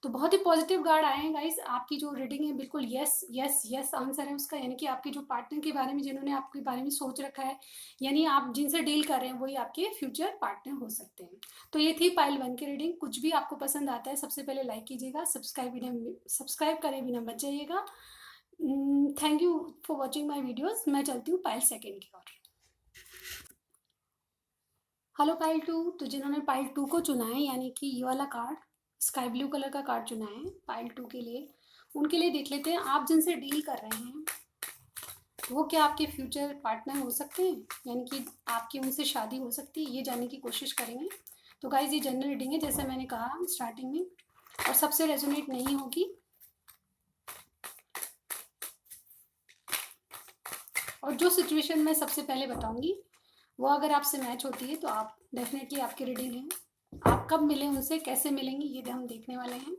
तो बहुत ही पॉजिटिव कार्ड आए हैं गाइस। आपकी जो रीडिंग है बिल्कुल यस यस यस आंसर है उसका, यानी कि आपके जो पार्टनर के बारे में, जिन्होंने आपके बारे में सोच रखा है, यानी आप जिनसे डील कर रहे हैं वही आपके फ्यूचर पार्टनर हो सकते हैं। तो ये थी पाइल 1 की रीडिंग। कुछ भी आपको पसंद आता है सबसे पहले लाइक कीजिएगा, सब्सक्राइब करे बिना मत जाइएगा। Thank you for watching my videos. मैं चलती हूँ पाइल 2 की ओर। Hello pile 2। तो जिन्होंने पाइल 2 को चुना है, यानी कि ये वाला कार्ड, स्काई ब्लू कलर का कार्ड चुना है पाइल 2 के लिए, उनके लिए देख लेते हैं आप जिनसे डील कर रहे हैं वो क्या आपके फ्यूचर पार्टनर हो सकते हैं, यानी कि आपकी उनसे शादी हो सकती है, ये जानने की कोशिश करेंगे। तो गाइज ये जनरल रीडिंग है, जैसे मैंने कहा स्टार्टिंग में, और सबसे रेजोनेट नहीं होगी। और जो सिचुएशन मैं सबसे पहले बताऊंगी वो अगर आपसे मैच होती है तो आप डेफिनेटली आपकी रीडिंग है। आप कब मिले उनसे, कैसे मिलेंगे, ये हम देखने वाले हैं।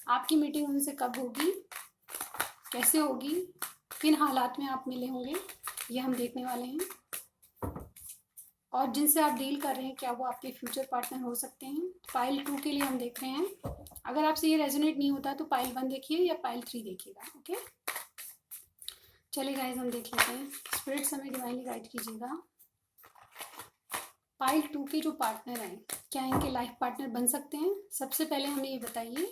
आपकी मीटिंग उनसे कब होगी, कैसे होगी, किन हालात में आप मिले होंगे, ये हम देखने वाले हैं। और जिनसे आप डील कर रहे हैं क्या वो आपके फ्यूचर पार्टनर हो सकते हैं। पाइल 2 के लिए हम देख रहे हैं। अगर आपसे ये रेजोनेट नहीं होता तो पाइल 1 देखिए या पाइल 3 देखिएगा। ओके, चलिए गाइज हम देख लेते हैं। स्पिरिट्स हमें डिवाइनली गाइड कीजिएगा। पाइल 2 के जो पार्टनर हैं क्या इनके लाइफ पार्टनर बन सकते हैं। सबसे पहले हमें ये बताइए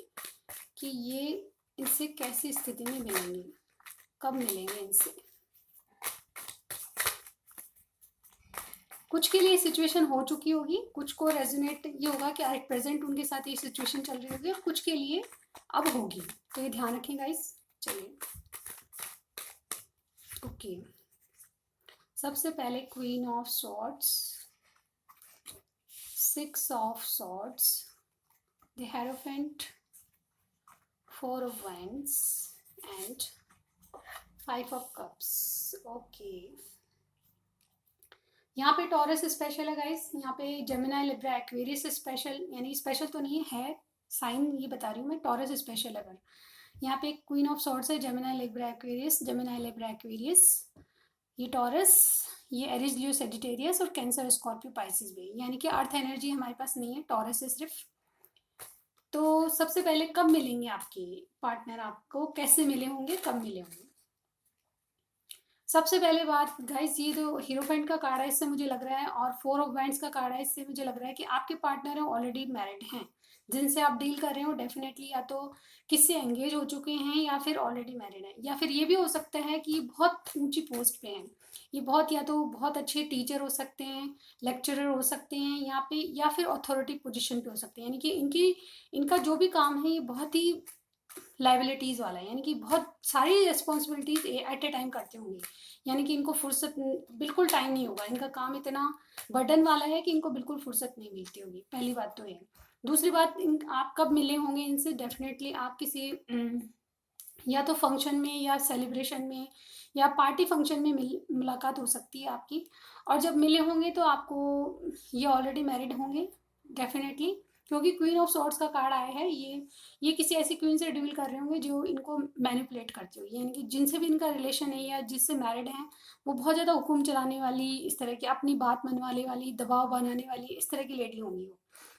कि ये इनसे कैसी स्थिति में मिलेंगे, कब मिलेंगे इनसे। कुछ के लिए सिचुएशन हो चुकी होगी, कुछ को रेजोनेट ये होगा कि एट प्रेजेंट उनके साथ ये सिचुएशन चल रही होगी, और कुछ के लिए अब होगी। तो ये ध्यान रखें गाइस। चलिए ओके, सबसे पहले queen of swords, 6 of swords, the hierophant, 4 of wands and 5 of cups। Okay, यहाँ पे टॉरस स्पेशल है गाइस, यहाँ पे जेमिनाई लिब्रा एक्वेरियस स्पेशल, यानी स्पेशल तो नहीं है साइन, ये बता रही हूँ मैं, टॉरस स्पेशल है। अगर यहाँ पे क्वीन ऑफ सॉर्ड्स है, Gemini Libra Aquarius, Gemini Libra Aquarius, ये टॉरस, ये एरिज लियो सेजिटेरियस, और कैंसर स्कॉर्पियो पाइसिस भी, यानी कि अर्थ एनर्जी हमारे पास नहीं है, टॉरस है सिर्फ। तो सबसे पहले कब मिलेंगे आपके पार्टनर, आपको कैसे मिले होंगे, कब मिले होंगे। सबसे पहले बात गाइस, ये जो हीरोफेंट का कार्ड है इससे मुझे लग रहा है, और 4 ऑफ वैंड्स का कार्ड है, इससे मुझे लग रहा है कि आपके पार्टनर है ऑलरेडी मैरिड हैं, जिनसे आप डील कर रहे हो डेफिनेटली या तो किससे एंगेज हो चुके हैं या फिर ऑलरेडी मैरिड हैं, या फिर ये भी हो सकता है कि बहुत ऊंची पोस्ट पे हैं। ये बहुत, या तो बहुत अच्छे टीचर हो सकते हैं, लेक्चरर हो सकते हैं यहाँ पे, या फिर अथॉरिटी पोजिशन पे हो सकते हैं, यानी कि इनका जो भी काम है ये बहुत ही लाइबिलिटीज़ वाला है, यानी कि बहुत सारी रिस्पॉन्सिबिलिटीज एट ए टाइम करते होंगे, यानी कि इनको फुर्सत बिल्कुल टाइम नहीं होगा, इनका काम इतना बर्डन वाला है कि इनको बिल्कुल फुर्सत नहीं मिलती होगी। पहली बात तो ये। दूसरी बात, आप कब मिले होंगे इनसे, डेफिनेटली आप किसी या तो फंक्शन में या सेलिब्रेशन में या पार्टी फंक्शन में मुलाकात हो सकती है आपकी। और जब मिले होंगे तो आपको ये ऑलरेडी मैरिड होंगे डेफिनेटली, क्योंकि क्वीन ऑफ सॉर्ड्स का कार्ड आया है। ये किसी ऐसी क्वीन से डील कर रहे होंगे जो इनको मैनिपुलेट करती होगी, यानी कि जिनसे भी इनका रिलेशन है या जिससे मैरिड हैं वो बहुत ज़्यादा हुक्म चलाने वाली, इस तरह की अपनी बात मनवाने वाली, दबाव बनाने वाली, इस तरह की लेडी होंगी वो।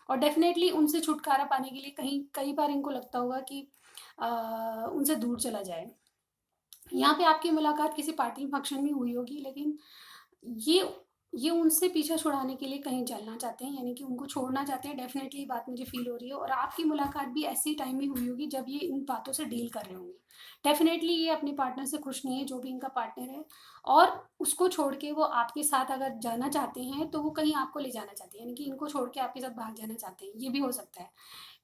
और डेफिनेटली उनसे छुटकारा पाने के लिए कहीं कई बार इनको लगता होगा कि उनसे दूर चला जाए। यहाँ पे आपकी मुलाकात किसी पार्टी फंक्शन में हुई होगी, लेकिन ये ये उनसे पीछा छुड़ाने के लिए कहीं चलना चाहते हैं, यानी कि उनको छोड़ना चाहते हैं। डेफिनेटली ये बात मुझे फील हो रही है, और आपकी मुलाकात भी ऐसी टाइम में हुई होगी जब ये इन बातों से डील कर रहे होंगे। डेफिनेटली ये अपने पार्टनर से खुश नहीं है, जो भी इनका पार्टनर है, और उसको छोड़ के वो आपके साथ अगर जाना चाहते हैं तो वो कहीं आपको ले जाना चाहते हैं, यानी कि इनको छोड़ के आपके साथ भाग जाना चाहते हैं, ये भी हो सकता है।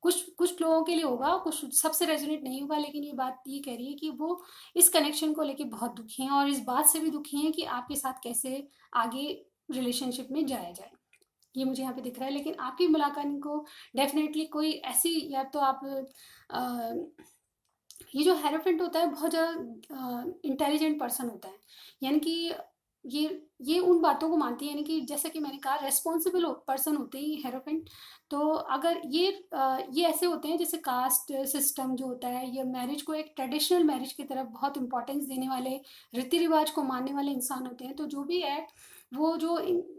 कुछ कुछ लोगों के लिए होगा, कुछ सबसे रेजोनेट नहीं होगा, लेकिन ये बात ये कह रही है कि वो इस कनेक्शन को लेके बहुत दुखी हैं, और इस बात से भी दुखी हैं कि आपके साथ कैसे आगे रिलेशनशिप में जाया जाए, ये मुझे यहाँ पे दिख रहा है। लेकिन आपकी मुलाकात इनको डेफिनेटली कोई ऐसी, या तो आप ये जो हेरोफेंट होता है बहुत ज़्यादा इंटेलिजेंट पर्सन होता है, यानी कि ये उन बातों को मानती है, यानी कि जैसा कि मैंने कहा रेस्पॉन्सिबल पर्सन होते हैं ये हेरोफेंट। तो अगर ये ऐसे होते हैं जैसे कास्ट सिस्टम जो होता है, ये मैरिज को एक ट्रेडिशनल मैरिज की तरफ बहुत इंपॉर्टेंस देने वाले, रीति रिवाज को मानने वाले इंसान होते हैं। तो जो भी है वो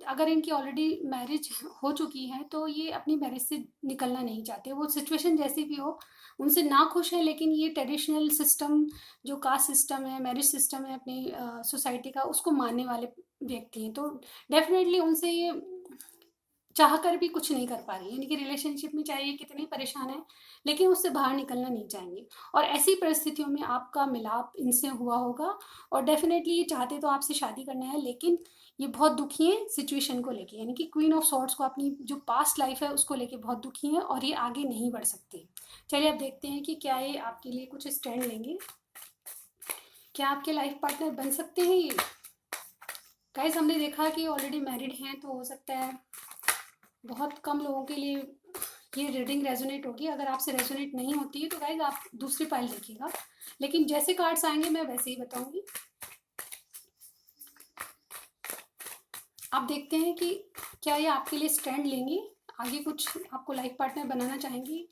अगर इनकी ऑलरेडी मैरिज हो चुकी है तो ये अपनी मैरिज से निकलना नहीं चाहते, वो सिचुएशन जैसी भी हो उनसे ना खुश है, लेकिन ये ट्रेडिशनल सिस्टम जो कास्ट सिस्टम है, मैरिज सिस्टम है अपनी सोसाइटी का, उसको मानने वाले व्यक्ति हैं। तो डेफिनेटली उनसे ये चाह कर भी कुछ नहीं कर पा रही है, यानी कि रिलेशनशिप में चाहे ये कितने परेशान है लेकिन उससे बाहर निकलना नहीं चाहेंगे। और ऐसी परिस्थितियों में आपका मिलाप इनसे हुआ होगा और डेफिनेटली ये चाहते तो आपसे शादी करना है, लेकिन ये बहुत दुखी हैं सिचुएशन को लेके, यानी कि क्वीन ऑफ सॉर्ड्स को अपनी जो पास्ट लाइफ है उसको लेके बहुत दुखी हैं और ये आगे नहीं बढ़ सकते। चलिए अब देखते हैं कि क्या ये आपके लिए कुछ स्टैंड लेंगे, क्या आपके लाइफ पार्टनर बन सकते हैं ये। गाइस हमने देखा कि ऑलरेडी मैरिड हैं, तो हो सकता है बहुत कम लोगों के लिए ये रीडिंग रेजोनेट होगी। अगर आपसे रेजोनेट नहीं होती है तो गाइस आप दूसरी फाइल देखिएगा, लेकिन जैसे कार्ड्स आएंगे मैं वैसे ही बताऊंगी। आप देखते हैं कि क्या ये आपके लिए स्टैंड लेंगे, आगे कुछ आपको लाइफ पार्टनर बनाना चाहेंगे।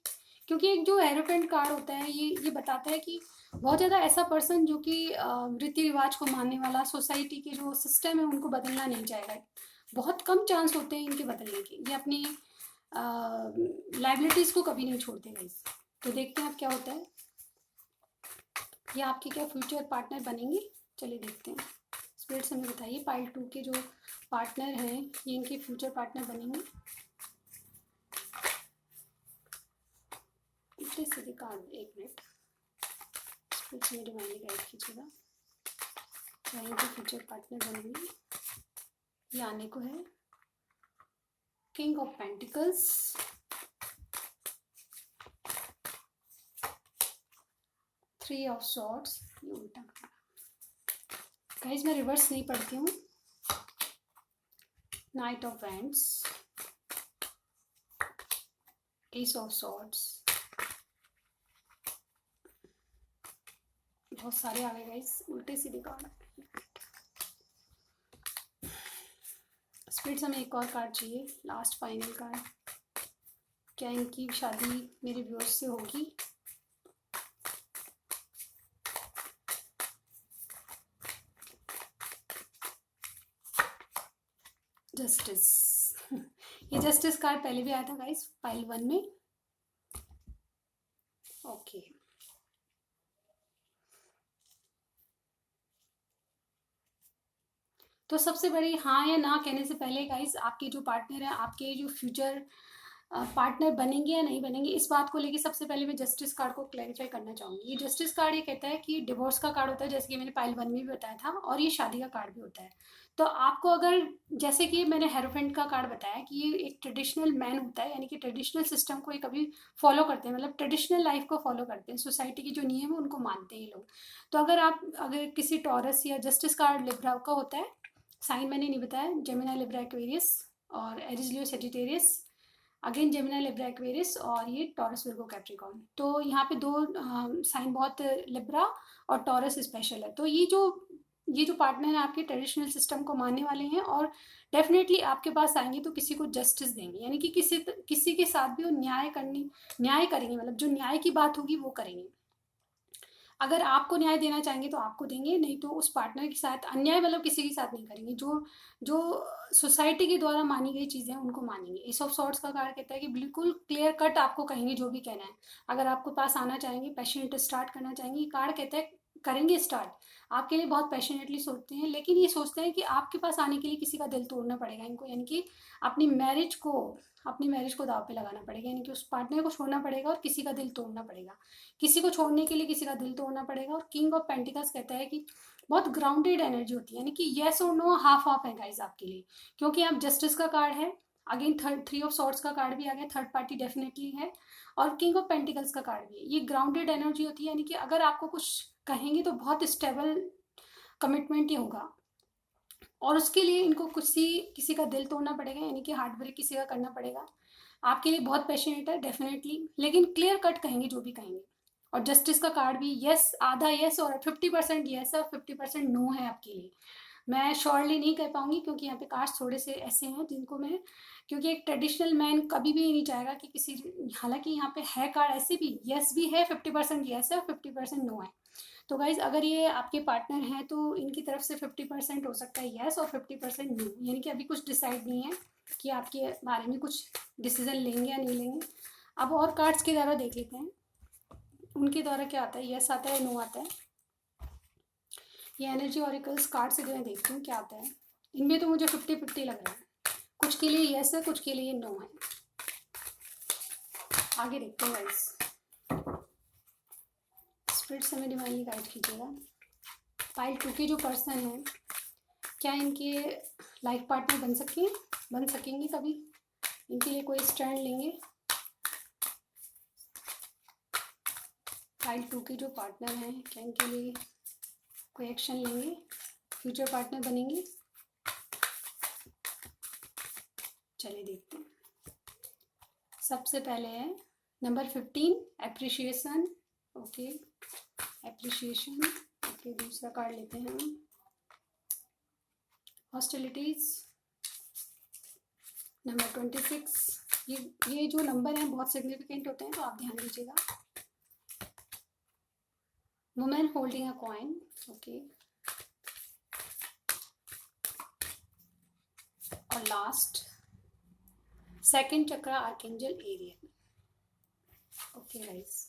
क्योंकि एक जो एरोफेंट कार्ड होता है ये बताता है कि बहुत ज़्यादा ऐसा पर्सन जो कि रीति रिवाज को मानने वाला, सोसाइटी के जो सिस्टम है उनको बदलना नहीं चाहेगा। बहुत कम चांस होते हैं इनके बदलने के, ये अपनी लाइबिलिटीज़ को कभी नहीं छोड़ते गाइस। तो देखते हैं अब क्या होता है, ये आपके क्या फ्यूचर पार्टनर बनेंगे। चलिए देखते हैं, स्पिरिट्स हमें बताइए पाइल 2 के जो पार्टनर हैं ये इनके फ्यूचर पार्टनर बनेंगे। सीधे कार्ड, एक मिनट, स्पिरिट्स में डिवाइनली गाइड कीजिएगा, क्या इनके फ्यूचर पार्टनर बनेंगे। ये आने को है king of pentacles, three of swords, ये उल्टा गाइस मैं रिवर्स नहीं पढ़ती हूँ, night of wands, S of swords, बहुत सारे आ गए गाइस उल्टे सीधे कार्ड। स्पिरिट्स हमें एक और कार्ड चाहिए, लास्ट फाइनल कार्ड, क्या इनकी शादी मेरे व्यूअर्स से होगी। जस्टिस ये जस्टिस कार्ड पहले भी आया था गाइस पाइल 1 में। ओके तो सबसे बड़ी हाँ या ना कहने से पहले गाइस, आपके जो पार्टनर है, आपके जो फ्यूचर पार्टनर बनेंगे या नहीं बनेंगे, इस बात को लेके सबसे पहले मैं जस्टिस कार्ड को क्लैरिफाई करना चाहूँगी। ये जस्टिस कार्ड ये कहता है कि डिवोर्स का कार्ड होता है, जैसे कि मैंने पाइल 1 में भी बताया था, और ये शादी का कार्ड भी होता है। तो आपको अगर, जैसे कि मैंने हेरोफेंट का कार्ड बताया कि ये एक ट्रेडिशनल मैन होता है, यानी कि ट्रेडिशनल सिस्टम को ये कभी फॉलो करते हैं, मतलब ट्रेडिशनल लाइफ को फॉलो करते हैं, सोसाइटी की जो नियम है उनको मानते हैं ये लोग। तो अगर किसी टॉरस या जस्टिस कार्ड लिब्रा का होता है, साइन मैंने नहीं बताया, जेमिनी लिब्रा एक्वेरियस और Aries Leo Sagittarius, again Gemini Libra Aquarius और ये टॉरस विर्गो कैप्रिकॉर्न। तो यहाँ पे दो साइन बहुत लिब्रा और टॉरस स्पेशल है। तो ये जो पार्टनर है आपके ट्रेडिशनल सिस्टम को मानने वाले हैं और डेफिनेटली आपके पास आएंगे तो किसी को जस्टिस देंगे, यानी कि किसी के साथ भी वो न्याय करेंगे, मतलब जो न्याय की बात होगी वो करेंगे। अगर आपको न्याय देना चाहेंगे तो आपको देंगे, नहीं तो उस पार्टनर के साथ अन्याय मतलब किसी के साथ नहीं करेंगे। जो जो सोसाइटी के द्वारा मानी गई चीज़ें हैं उनको मानेंगे। एस ऑफ सॉर्ड्स का कार्ड कहता है कि बिल्कुल क्लियर कट आपको कहेंगे जो भी कहना है। अगर आपको पास आना चाहेंगे, पैशनेट स्टार्ट करना चाहेंगे, कार्ड कहता है करेंगे स्टार्ट, आपके लिए बहुत पैशनेटली सोचते हैं, लेकिन ये सोचते हैं कि आपके पास आने के लिए किसी का दिल तोड़ना पड़ेगा इनको, यानी कि अपनी मैरिज को दाव पे लगाना पड़ेगा, यानी कि उस पार्टनर को छोड़ना पड़ेगा और किसी का दिल तोड़ना पड़ेगा। किसी को छोड़ने के लिए किसी का दिल तोड़ना पड़ेगा। और किंग ऑफ पेंटिकल्स कहता है कि बहुत ग्राउंडेड एनर्जी होती है, यानी कि येस और नो हाफ हाफ है गाइस आपके लिए, क्योंकि आप जस्टिस का कार्ड है, अगेन थ्री ऑफ सॉर्ड्स का कार्ड भी आ गया, थर्ड पार्टी डेफिनेटली है, और किंग ऑफ पेंटिकल्स का कार्ड भी है। ये ग्राउंडेड एनर्जी होती है, यानी कि अगर आपको कुछ कहेंगे तो बहुत स्टेबल कमिटमेंट ही होगा, और उसके लिए इनको किसी का दिल तोड़ना पड़ेगा, यानी कि हार्ट ब्रेक किसी का करना पड़ेगा। आपके लिए बहुत पैशनेट है डेफिनेटली, लेकिन क्लियर कट कहेंगे जो भी कहेंगे। और जस्टिस का कार्ड भी यस, आधा यस और 50% यस और 50% नो है आपके लिए। मैं श्योरली नहीं कह पाऊँगी क्योंकि यहाँ पे कार्ड्स थोड़े से ऐसे हैं जिनको मैं, क्योंकि एक ट्रेडिशनल मैन कभी भी नहीं चाहेगा कि किसी, हालाँकि यहाँ पे है कार्ड ऐसे भी, येस भी है, 50% येस है और 50% नो है। तो गाइज़ अगर ये आपके पार्टनर हैं तो इनकी तरफ से 50% हो सकता है येस और 50% नो, यानी कि अभी कुछ डिसाइड नहीं है कि आपके बारे में कुछ डिसीजन लेंगे या नहीं लेंगे। अब और कार्ड्स के द्वारा देख लेते हैं उनके द्वारा क्या आता है, येस आता है, नो आता है। ये एनर्जी ऑरिकल्स कार्ड से जो मैं देखती हूँ क्या आता है, इनमें तो मुझे 50-50 लग रहा है, कुछ के लिए येस है, कुछ के लिए नो है। आगे देखते हैं गाइस, स्पिरिट से हमें डिवाइनली गाइड कीजिएगा। पाइल 2 के जो पर्सन हैं, क्या इनके लाइफ पार्टनर बन सकेंगे कभी, इनके लिए कोई स्टैंड लेंगे? पाइल 2 के जो पार्टनर हैं, क्या इनके लिए कोई एक्शन लेंगे, फ्यूचर पार्टनर बनेंगे? चलिए देखते हैं। सबसे पहले है number 15, appreciation. Okay, appreciation. Okay, दूसरा कार्ड लेते हैं हम, हॉस्टिलिटीज। नंबर 26। ये जो नंबर हैं बहुत सिग्निफिकेंट होते हैं, तो आप ध्यान दीजिएगा। Women holding a coin. Okay, और लास्ट सेकंड चक्रा आर्कएंजल एरियल। ओके गाइस,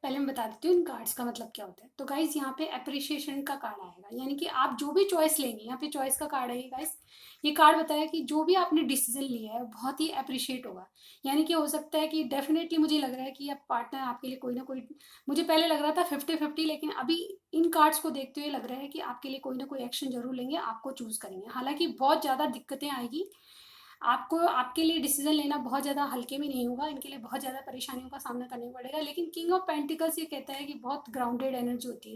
पहले मैं बता देती हूँ इन कार्ड्स का मतलब क्या होता है। तो गाइस यहाँ पे अप्रिशिएशन का कार्ड आएगा, यानी कि आप जो भी चॉइस लेंगे, यहाँ पे चॉइस का कार्ड है ये गाइस। ये कार्ड बताया कि जो भी आपने डिसीजन लिया है बहुत ही अप्रिशिएट होगा, यानी कि हो सकता है कि डेफिनेटली मुझे लग रहा है कि अब पार्टनर आपके लिए कोई ना कोई, मुझे पहले लग रहा था 50-50, लेकिन अभी इन कार्ड्स को देखते हुए लग रहा है कि आपके लिए कोई ना कोई एक्शन जरूर लेंगे, आपको चूज करेंगे। हालांकि बहुत ज़्यादा दिक्कतें आएगी आपको, आपके लिए डिसीजन लेना बहुत ज़्यादा हल्के में नहीं होगा, इनके लिए बहुत ज़्यादा परेशानियों का सामना करना पड़ेगा। लेकिन किंग ऑफ पेंटिकल्स ये कहता है कि बहुत ग्राउंडेड एनर्जी होती है,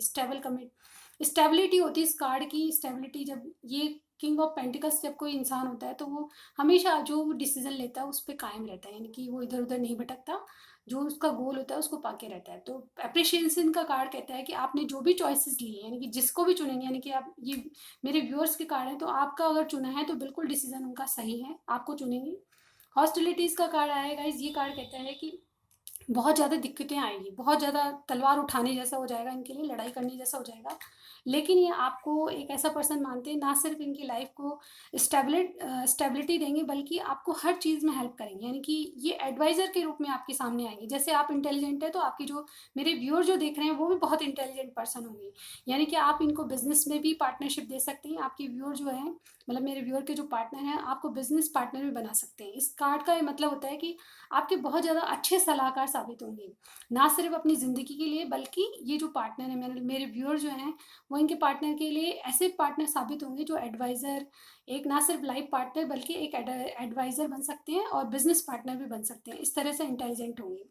स्टेबिलिटी होती है इस कार्ड की। स्टेबिलिटी, जब ये किंग ऑफ पेंटिकल्स जब कोई इंसान होता है तो वो हमेशा जो डिसीजन लेता है उस पर कायम रहता है, यानी कि वो इधर उधर नहीं भटकता, जो उसका गोल होता है उसको पाके रहता है। तो अप्रिशिएशन का कार्ड कहता है कि आपने जो भी चॉइसेस ली, यानी कि जिसको भी चुनेंगे, यानी कि आप, ये मेरे व्यूअर्स के कार्ड है तो आपका अगर चुना है तो बिल्कुल डिसीजन उनका सही है, आपको चुनेंगे। हॉस्टिलिटीज का कार्ड आएगा, ये कार्ड कहता है कि बहुत ज़्यादा दिक्कतें आएगी, बहुत ज़्यादा तलवार उठाने जैसा हो जाएगा इनके लिए, लड़ाई करने जैसा हो जाएगा। लेकिन ये आपको एक ऐसा पर्सन मानते हैं, ना सिर्फ इनकी लाइफ को स्टेबिलिटी देंगे बल्कि आपको हर चीज़ में हेल्प करेंगे, यानी कि ये एडवाइज़र के रूप में आपके सामने आएंगे। जैसे आप इंटेलिजेंट है तो आपकी जो, मेरे व्यूअर जो देख रहे हैं वो भी बहुत इंटेलिजेंट पर्सन होंगे, यानी कि आप इनको बिजनेस में भी पार्टनरशिप दे सकते हैं। आपके व्यूअर जो है, मतलब मेरे व्यूअर के जो पार्टनर हैं, आपको बिजनेस पार्टनर भी बना सकते हैं। इस कार्ड का ये मतलब होता है कि आपके बहुत ज़्यादा अच्छे सलाहकार साबित होंगे, ना सिर्फ अपनी ज़िंदगी के लिए बल्कि ये जो पार्टनर है, मेरे व्यूअर जो हैं वो इनके पार्टनर के लिए ऐसे पार्टनर साबित होंगे जो एडवाइज़र, एक ना सिर्फ लाइफ पार्टनर बल्कि एक एडवाइज़र बन सकते हैं और बिजनेस पार्टनर भी बन सकते हैं, इस तरह से इंटेलिजेंट होंगे।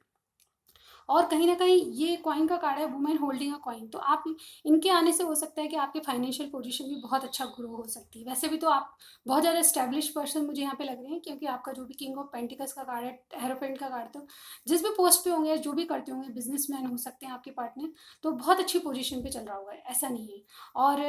और कहीं ना कहीं ये कॉइन का कार्ड है, वुमेन होल्डिंग अ कॉइन, तो आप, इनके आने से हो सकता है कि आपकी फाइनेंशियल पोजीशन भी बहुत अच्छा ग्रो हो सकती है। वैसे भी तो आप बहुत ज़्यादा स्टैब्लिश पर्सन मुझे यहाँ पे लग रहे हैं, क्योंकि आपका जो भी किंग ऑफ पेंटिकल्स का कार्ड है, हेरोफेंट का कार्ड, तो जिस भी पोस्ट पे होंगे, जो भी करते होंगे, बिजनेसमैन हो सकते हैं आपके पार्टनर, तो बहुत अच्छी पोजीशन पे चल रहा होगा, ऐसा नहीं है। और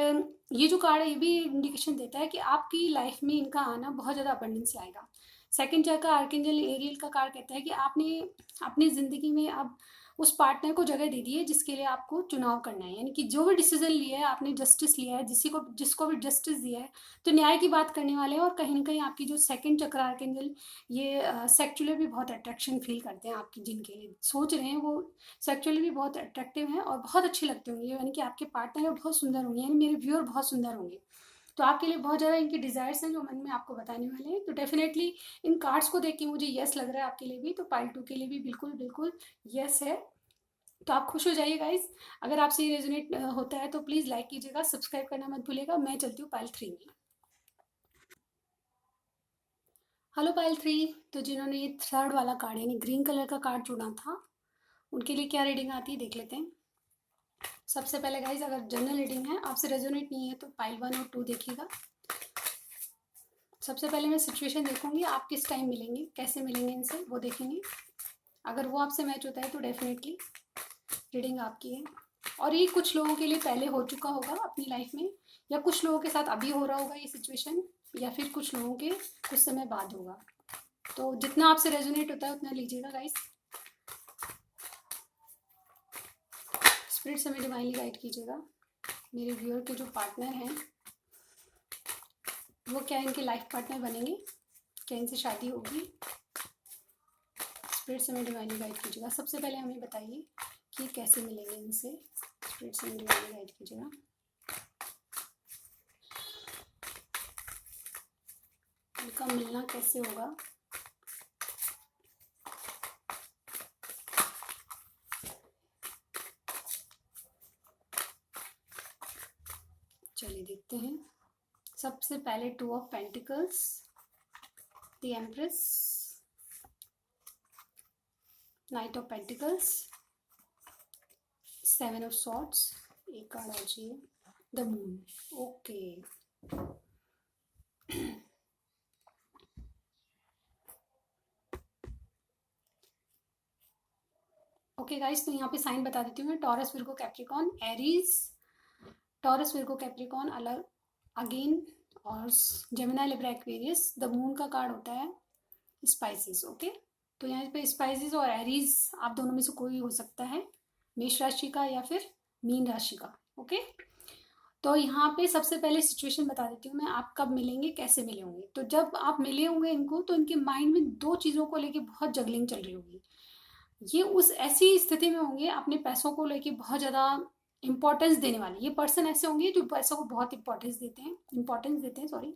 ये जो कार्ड है ये भी इंडिकेशन देता है कि आपकी लाइफ में इनका आना बहुत ज़्यादा अबंडेंस लाएगा। सेकंड चेयर का आर्कएंजल एरियल का कार्ड कहता है कि आपने अपनी ज़िंदगी में अब उस पार्टनर को जगह दे दी है जिसके लिए आपको चुनाव करना है, यानी कि जो भी डिसीजन लिया है आपने, जस्टिस लिया है, जिसको भी जस्टिस दिया है, तो न्याय की बात करने वाले हैं। और कहीं ना कहीं आपकी जो सेकंड चक्र आर्कएंजल, ये सेक्चुअली भी बहुत अट्रैक्शन फील करते हैं आपकी, जिनके लिए सोच रहे हैं वो सेक्चुअली भी बहुत अट्रैक्टिव हैं और बहुत अच्छे लगते होंगे, यानी कि आपके पार्टनर बहुत सुंदर होंगे, यानी मेरे व्यूअर बहुत सुंदर होंगे। तो आपके लिए बहुत ज़्यादा इनकी डिज़ायर्स हैं जो मन में आपको बताने वाले हैं। तो डेफिनेटली इन कार्ड्स को देख के मुझे यस लग रहा है आपके लिए भी, तो पाइल 2 के लिए भी बिल्कुल बिल्कुल यस है। तो आप खुश हो जाइए गाइज। अगर आपसे ये रेजोनेट होता है तो प्लीज़ लाइक कीजिएगा, सब्सक्राइब करना मत भूलिएगा। मैं चलती हूँ पाइल 3 में। हेलो पाइल 3, तो जिन्होंने ये थर्ड वाला कार्ड यानी ग्रीन कलर का कार्ड चुना था, उनके लिए क्या रीडिंग आती है देख लेते हैं। सबसे पहले गाइज, अगर जनरल रीडिंग है, आपसे रेजोनेट नहीं है तो पाइल 1 और 2 देखिएगा। सबसे पहले मैं सिचुएशन देखूंगी, आप किस टाइम मिलेंगे, कैसे मिलेंगे इनसे, वो देखेंगे। अगर वो आपसे मैच होता है तो डेफिनेटली रीडिंग आपकी है। और ये कुछ लोगों के लिए पहले हो चुका होगा अपनी लाइफ में, या कुछ लोगों के साथ अभी हो रहा होगा ये सिचुएशन, या फिर कुछ लोगों के कुछ समय बाद होगा। तो जितना आपसे रेजोनेट होता है उतना लीजिएगा गाइस। स्पिरिट से हमें डिवाइनली गाइड कीजिएगा। मेरे व्यूअर के जो पार्टनर हैं वो क्या इनके लाइफ पार्टनर बनेंगे, क्या इनसे शादी होगी? स्पिरिट से हमें डिवाइनली गाइड कीजिएगा। सबसे पहले हमें बताइए कि कैसे मिलेंगे इनसे। स्पिरिट से हमें डिवाइनली गाइड कीजिएगा। इनका मिलना कैसे होगा? चलिए देखते हैं। सबसे पहले 2 of pentacles, the empress, night of pentacles, 7 of swords, एक कार्ड और चाहिए, the moon. Okay, okay guys, तो यहाँ पे साइन बता देती हूँ मैं। Taurus, Virgo, Capricorn, Aries, taurus, Virgo, Capricorn अलग अगेन, और Gemini, Libra, Aquarius. The moon का कार्ड होता है स्पाइसेस। ओके, तो यहाँ पे स्पाइसेस और एरीज आप दोनों में से कोई हो सकता है, मेष राशि का या फिर मीन राशि का। ओके, तो यहाँ पे सबसे पहले सिचुएशन बता देती हूँ मैं, आप कब मिलेंगे, कैसे मिले होंगे। तो जब आप मिले होंगे इनको, तो इनके माइंड में 2 चीज़ों को लेके बहुत जगलिंग चल रही होगी। ये उस ऐसी स्थिति में होंगे, अपने पैसों को लेके बहुत ज़्यादा इंपॉर्टेंस देने वाले। ये पर्सन ऐसे होंगे जो पैसों को बहुत इंपॉर्टेंस देते हैं सॉरी।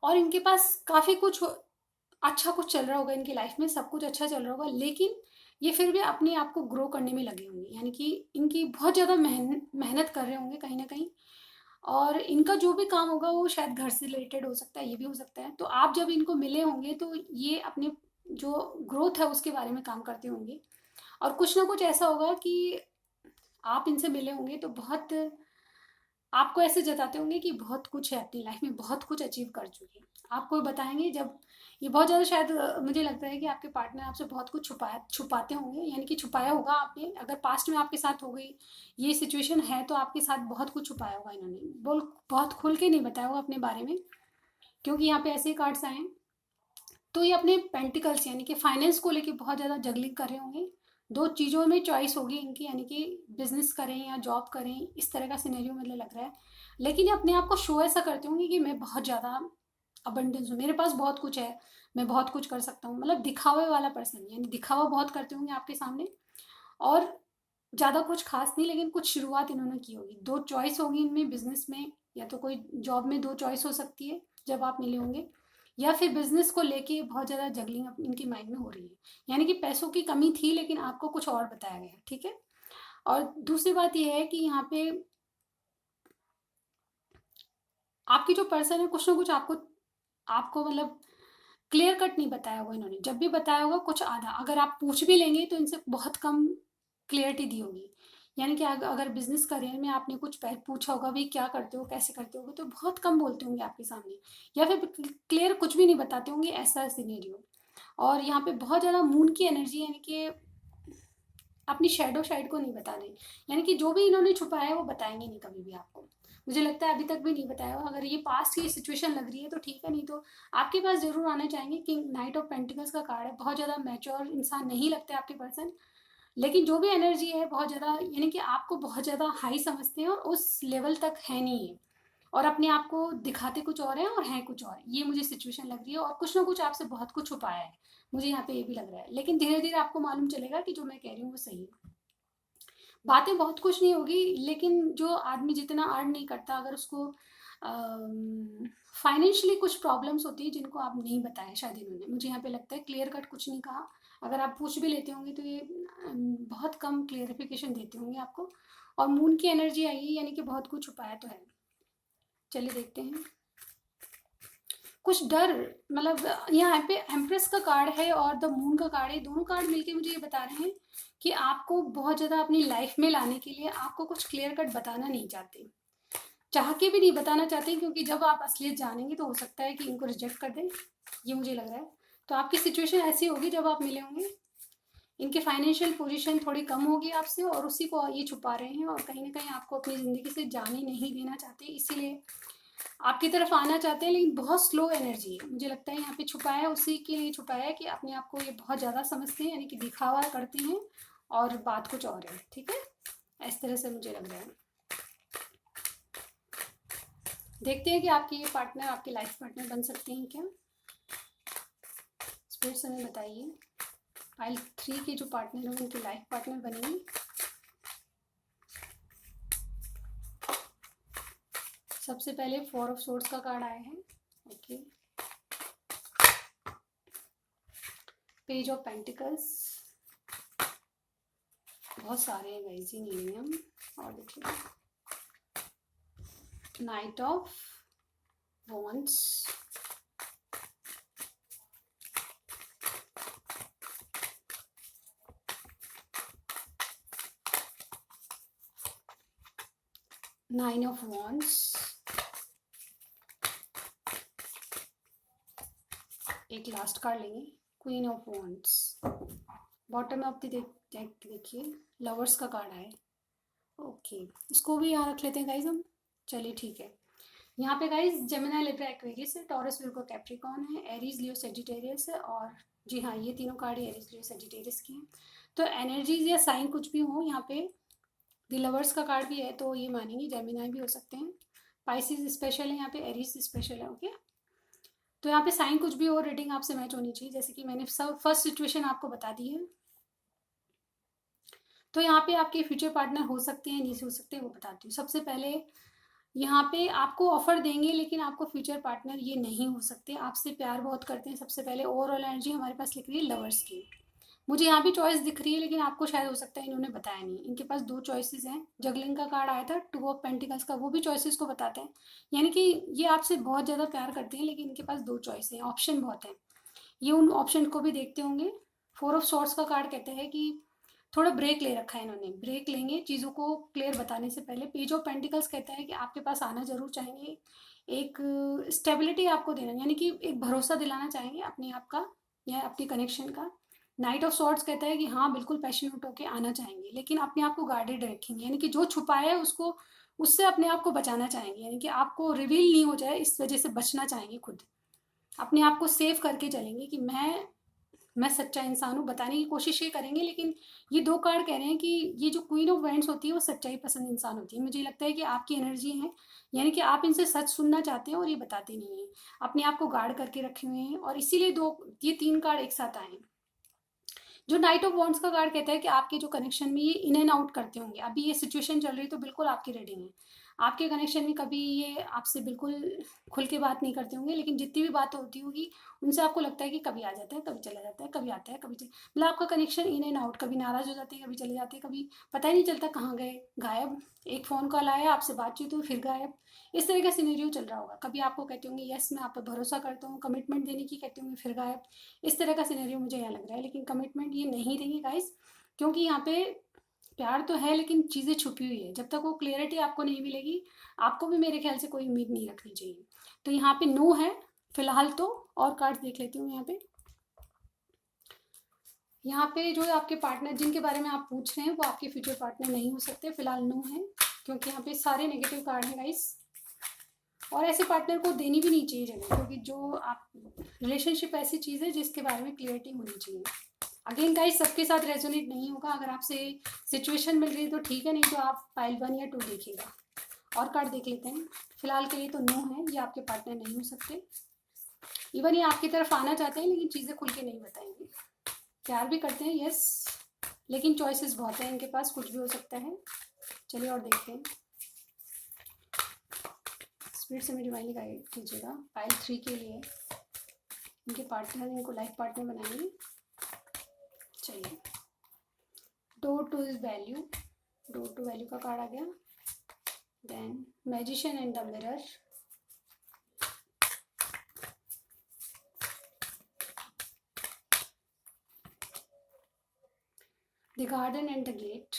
और इनके पास काफ़ी कुछ अच्छा कुछ चल रहा होगा इनकी लाइफ में, सब कुछ अच्छा चल रहा होगा, लेकिन ये फिर भी अपने आप को ग्रो करने में लगे होंगे। यानी कि इनकी बहुत ज़्यादा मेहनत कर रहे होंगे कहीं ना कहीं। और इनका जो भी काम होगा वो शायद घर से रिलेटेड हो सकता है, ये भी हो सकता है। तो आप जब इनको मिले होंगे तो ये अपने जो ग्रोथ है उसके बारे में काम करते होंगे। और कुछ ना कुछ ऐसा होगा कि आप इनसे मिले होंगे तो बहुत आपको ऐसे जताते होंगे कि बहुत कुछ है अपनी लाइफ में, बहुत कुछ अचीव कर चुके हैं। आपको बताएंगे जब ये बहुत ज़्यादा शायद मुझे लगता है कि आपके पार्टनर आपसे बहुत कुछ छुपाते होंगे, यानी कि छुपाया होगा आपने। अगर पास्ट में आपके साथ हो गई ये सिचुएशन है तो आपके साथ बहुत कुछ छुपाया होगा इन्होंने, बहुत खुल के नहीं बताया होगा अपने बारे में, क्योंकि यहाँ पे ऐसे कार्ड्स आए हैं। तो ये अपने पेंटिकल्स यानी कि फाइनेंस को लेके बहुत ज़्यादा जगलिंग कर रहे होंगे। 2 चीज़ों में चॉइस होगी इनकी, यानी कि बिजनेस करें या जॉब करें, इस तरह का सिनेरियो मुझे लग रहा है। लेकिन ये अपने आप को शो ऐसा करते होंगे कि मैं बहुत ज़्यादा अबंडेंस हूँ, मेरे पास बहुत कुछ है, मैं बहुत कुछ कर सकता हूँ। मतलब दिखावे वाला पर्सन, यानी दिखावा बहुत करते होंगे आपके सामने। और ज़्यादा कुछ खास नहीं, लेकिन कुछ शुरुआत इन्होंने की होगी। 2 चॉइस होगी इनमें बिजनेस में, या तो कोई जॉब में 2 चॉइस हो सकती है जब आप मिले होंगे, या फिर बिजनेस को लेके बहुत ज़्यादा जगलिंग इनके माइंड में हो रही है। यानी कि पैसों की कमी थी लेकिन आपको कुछ और बताया गया, ठीक है। और दूसरी बात यह है कि यहाँ पे आपकी जो पर्सन है कुछ ना कुछ आपको आपको मतलब क्लियर कट नहीं बताया होगा इन्होंने। जब भी बताया होगा कुछ आधा, अगर आप पूछ भी लेंगे तो इनसे बहुत कम क्लियरिटी दी होगी। यानी कि अगर बिजनेस करियर में आपने कुछ पूछा होगा भी क्या करते हो, कैसे करते हो, तो बहुत कम बोलते होंगे आपके सामने, या फिर क्लियर कुछ भी नहीं बताते होंगे, ऐसा सिनेरियो। और यहाँ पे बहुत ज़्यादा मून की एनर्जी, यानी कि अपनी शैडो साइड को नहीं बता रहे। यानी कि जो भी इन्होंने छुपाया है वो बताएंगे नहीं कभी भी आपको। मुझे लगता है अभी तक भी नहीं बताया होगा। अगर ये पास्ट की सिचुएशन लग रही है तो ठीक है, नहीं तो आपके पास जरूर आना चाहेंगे। कि नाइट ऑफ पेंटिकल्स का कार्ड है, बहुत ज़्यादा मैच्योर इंसान नहीं लगता है आपके पर्सन, लेकिन जो भी एनर्जी है बहुत ज़्यादा, यानी कि आपको बहुत ज़्यादा हाई समझते हैं और उस लेवल तक है नहीं है। और अपने आप को दिखाते कुछ और हैं और हैं कुछ और, ये मुझे सिचुएशन लग रही है। और कुछ ना कुछ आपसे बहुत कुछ छुपाया है, मुझे यहाँ पे ये भी लग रहा है। लेकिन धीरे धीरे आपको मालूम चलेगा कि जो मैं कह रही हूँ वो सही है। बातें बहुत कुछ नहीं होगी, लेकिन जो आदमी जितना अर्न नहीं करता, अगर उसको फाइनेंशियली कुछ प्रॉब्लम्स होती है जिनको आप नहीं बताया शायद इन्होंने, मुझे यहाँ पे लगता है क्लियर कट कुछ नहीं कहा। अगर आप पूछ भी लेते होंगे तो ये बहुत कम क्लियरिफिकेशन देते होंगे आपको। और मून की एनर्जी आई है, यानी कि बहुत कुछ छुपाया तो है। चलिए देखते हैं। कुछ डर, मतलब यहाँ पे एम्प्रेस का कार्ड है और द मून का कार्ड है, दोनों कार्ड मिलके मुझे ये बता रहे हैं कि आपको बहुत ज़्यादा अपनी लाइफ में लाने के लिए आपको कुछ क्लियर कट बताना नहीं चाहते, चाह के भी नहीं बताना चाहते, क्योंकि जब आप असलियत जानेंगे तो हो सकता है कि इनको रिजेक्ट कर दें, ये मुझे लग रहा है। तो आपकी सिचुएशन ऐसी होगी जब आप मिले होंगे, इनके फाइनेंशियल पोजीशन थोड़ी कम होगी आपसे और उसी को ये छुपा रहे हैं और कहीं ना कहीं आपको अपनी ज़िंदगी से जाने नहीं देना चाहते, इसीलिए आपकी तरफ आना चाहते हैं, लेकिन बहुत स्लो एनर्जी है। मुझे लगता है यहाँ पे छुपाया है, उसी के लिए छुपाया है कि अपने आप को ये बहुत ज़्यादा समझते हैं, यानी कि दिखावा करते हैं और बात कुछ और है। ठीक है, इस तरह से मुझे लग रहा है। देखते हैं कि आपके ये पार्टनर आपके लाइफ पार्टनर बन सकते हैं क्या। स्पिरिट से हमें बताइए पाइल 3 के जो पार्टनर हैं उनके लाइफ पार्टनर बनेंगे। सबसे पहले 4 ऑफ सोर्ड्स का कार्ड आया है। ओके, पेज ऑफ पेंटिकल्स, बहुत सारे हैं गाइस, ये नहीं हम। और देखिए night of wands, nine of wands, एक लास्ट कार्ड लेंगे queen of wands. Bottom of the deck देखिए लवर्स का कार्ड है। ओके, इसको भी यहाँ रख लेते हैं गाइज हम। चलिए ठीक है, यहाँ पे गाइज जेमिनी, लिब्रा, एक्वेरियस है, टॉरस, विर्गो, कैप्रिकॉर्न है, एरीज, लियो, सेजिटेरियस है और जी हाँ ये तीनों कार्ड ही एरीज, लियो, सेजिटेरियस के हैं। तो एनर्जीज या साइन कुछ भी हो यहाँ पे, द लवर्स का कार्ड भी है तो ये मानेंगे जेमिनी भी हो सकते हैं, पाइसिस स्पेशल है यहाँ पे, एरीज स्पेशल है। ओके, तो यहाँ पे साइन कुछ भी हो, रीडिंग आपसे मैच होनी चाहिए, जैसे कि मैंने सब फर्स्ट सिचुएशन आपको बता दी है। तो यहाँ पे आपके फ्यूचर पार्टनर हो सकते हैं, नहीं हो सकते, वो बताती हूँ। सबसे पहले यहाँ पे आपको ऑफर देंगे, लेकिन आपको फ्यूचर पार्टनर ये नहीं हो सकते, आपसे प्यार बहुत करते हैं। सबसे पहले ओवरऑल एनर्जी हमारे पास लिख रही है लवर्स की, मुझे यहाँ भी चॉइस दिख रही है, लेकिन आपको शायद हो सकता है इन्होंने बताया नहीं। इनके पास 2 चॉइसेस हैं, जगलिंग का कार्ड आया था, 2 ऑफ पेंटिकल्स का, वो भी चॉइसेस को बताते हैं, यानी कि ये आपसे बहुत ज़्यादा प्यार करते हैं, लेकिन इनके पास 2 चॉइस हैं, ऑप्शन बहुत हैं, ये उन ऑप्शन को भी देखते होंगे। 4 ऑफ सॉर्ड्स का कार्ड कहता है कि थोड़ा ब्रेक ले रखा है इन्होंने, ब्रेक लेंगे चीज़ों को क्लियर बताने से पहले। पेज ऑफ पेंटिकल्स कहता है कि आपके पास आना जरूर चाहेंगे, एक स्टेबिलिटी आपको देना, यानी कि एक भरोसा दिलाना चाहेंगे अपने आप का या अपनी कनेक्शन का। नाइट ऑफ सॉर्ड्स कहता है कि हाँ बिल्कुल पैशनेट होकर आना चाहेंगे, लेकिन अपने आप को गार्डेड रखेंगे, यानी कि जो छुपाया है उसको, उससे अपने आप को बचाना चाहेंगे, यानी कि आपको रिवील नहीं हो जाए इस वजह से बचना चाहेंगे, खुद अपने आप को सेव करके चलेंगे कि मैं सच्चा इंसान हूँ, बताने की कोशिश ये करेंगे। लेकिन ये 2 कार्ड कह रहे हैं कि ये जो क्वीन ऑफ वैंड्स होती है वो सच्चाई पसंद इंसान होती है। मुझे लगता है कि आपकी एनर्जी है, यानी कि आप इनसे सच सुनना चाहते हैं और ये बताते नहीं हैं, अपने आप को गार्ड करके रखे हुए हैं, और इसीलिए ये 3 कार्ड एक साथ आए हैं। जो नाइट ऑफ वॉन्ड्स का कार्ड कहता है कि आपके जो कनेक्शन में ये इन एंड आउट करते होंगे, अभी ये सिचुएशन चल रही है तो बिल्कुल आपकी रीडिंग है, आपके कनेक्शन में कभी ये आपसे बिल्कुल खुल के बात नहीं करते होंगे, लेकिन जितनी भी बात होती होगी उनसे आपको लगता है कि कभी आ जाता है, कभी चला जाता है, कभी आता है, कभी मतलब आपका कनेक्शन इन एंड आउट, कभी नाराज हो जाते हैं, कभी चले जाते हैं, कभी पता ही नहीं चलता कहाँ गए, गायब, एक फ़ोन कॉल आया, आपसे बातचीत हुई, फिर गायब, इस तरह का सिनेरियो चल रहा होगा। कभी आपको कहते होंगे यस मैं आप पर भरोसा करता हूँ, कमिटमेंट देने की कहते होंगे, फिर गायब, इस तरह का सिनेरियो मुझे यहाँ लग रहा है। लेकिन कमिटमेंट ये नहीं देंगे गाइस, क्योंकि यहाँ पे प्यार तो है लेकिन चीज़ें छुपी हुई है, जब तक वो क्लियरिटी आपको नहीं मिलेगी आपको भी मेरे ख्याल से कोई उम्मीद नहीं रखनी चाहिए। तो यहाँ पे नो है फिलहाल तो, और कार्ड्स देख लेती हूँ यहाँ पे। यहाँ पे जो आपके पार्टनर जिनके बारे में आप पूछ रहे हैं वो आपके फ्यूचर पार्टनर नहीं हो सकते, फिलहाल नो है, क्योंकि यहाँ पे सारे नेगेटिव कार्ड हैं गाइस, और ऐसे पार्टनर को देनी भी नहीं चाहिए जगह, क्योंकि जो आप रिलेशनशिप ऐसी चीज़ है जिसके बारे में क्लियरिटी होनी चाहिए। अगेन गाइस सबके साथ रेजोनेट नहीं होगा, अगर आपसे सिचुएशन मिल रही है तो ठीक है, नहीं तो आप पाइल 1 या 2 देखिएगा। और कार्ड देख लेते हैं, फिलहाल के लिए तो नो है, ये आपके पार्टनर नहीं हो सकते, इवन ये आपकी तरफ आना चाहते हैं लेकिन चीज़ें खुल के नहीं बताएंगे, प्यार भी करते हैं यस, लेकिन चॉइसेस बहुत हैं इनके पास, कुछ भी हो सकता है। चलिए और देखते हैं, स्पिरिट से मेरी डिवाइनली गाइड कीजिएगा पाइल 3 के लिए, इनके पार्टनर, इनको लाइफ पार्टनर बनाएंगे। चलिए, door to is value, door to value का कार्ड आ गया, then magician and the mirror, the garden and the gate,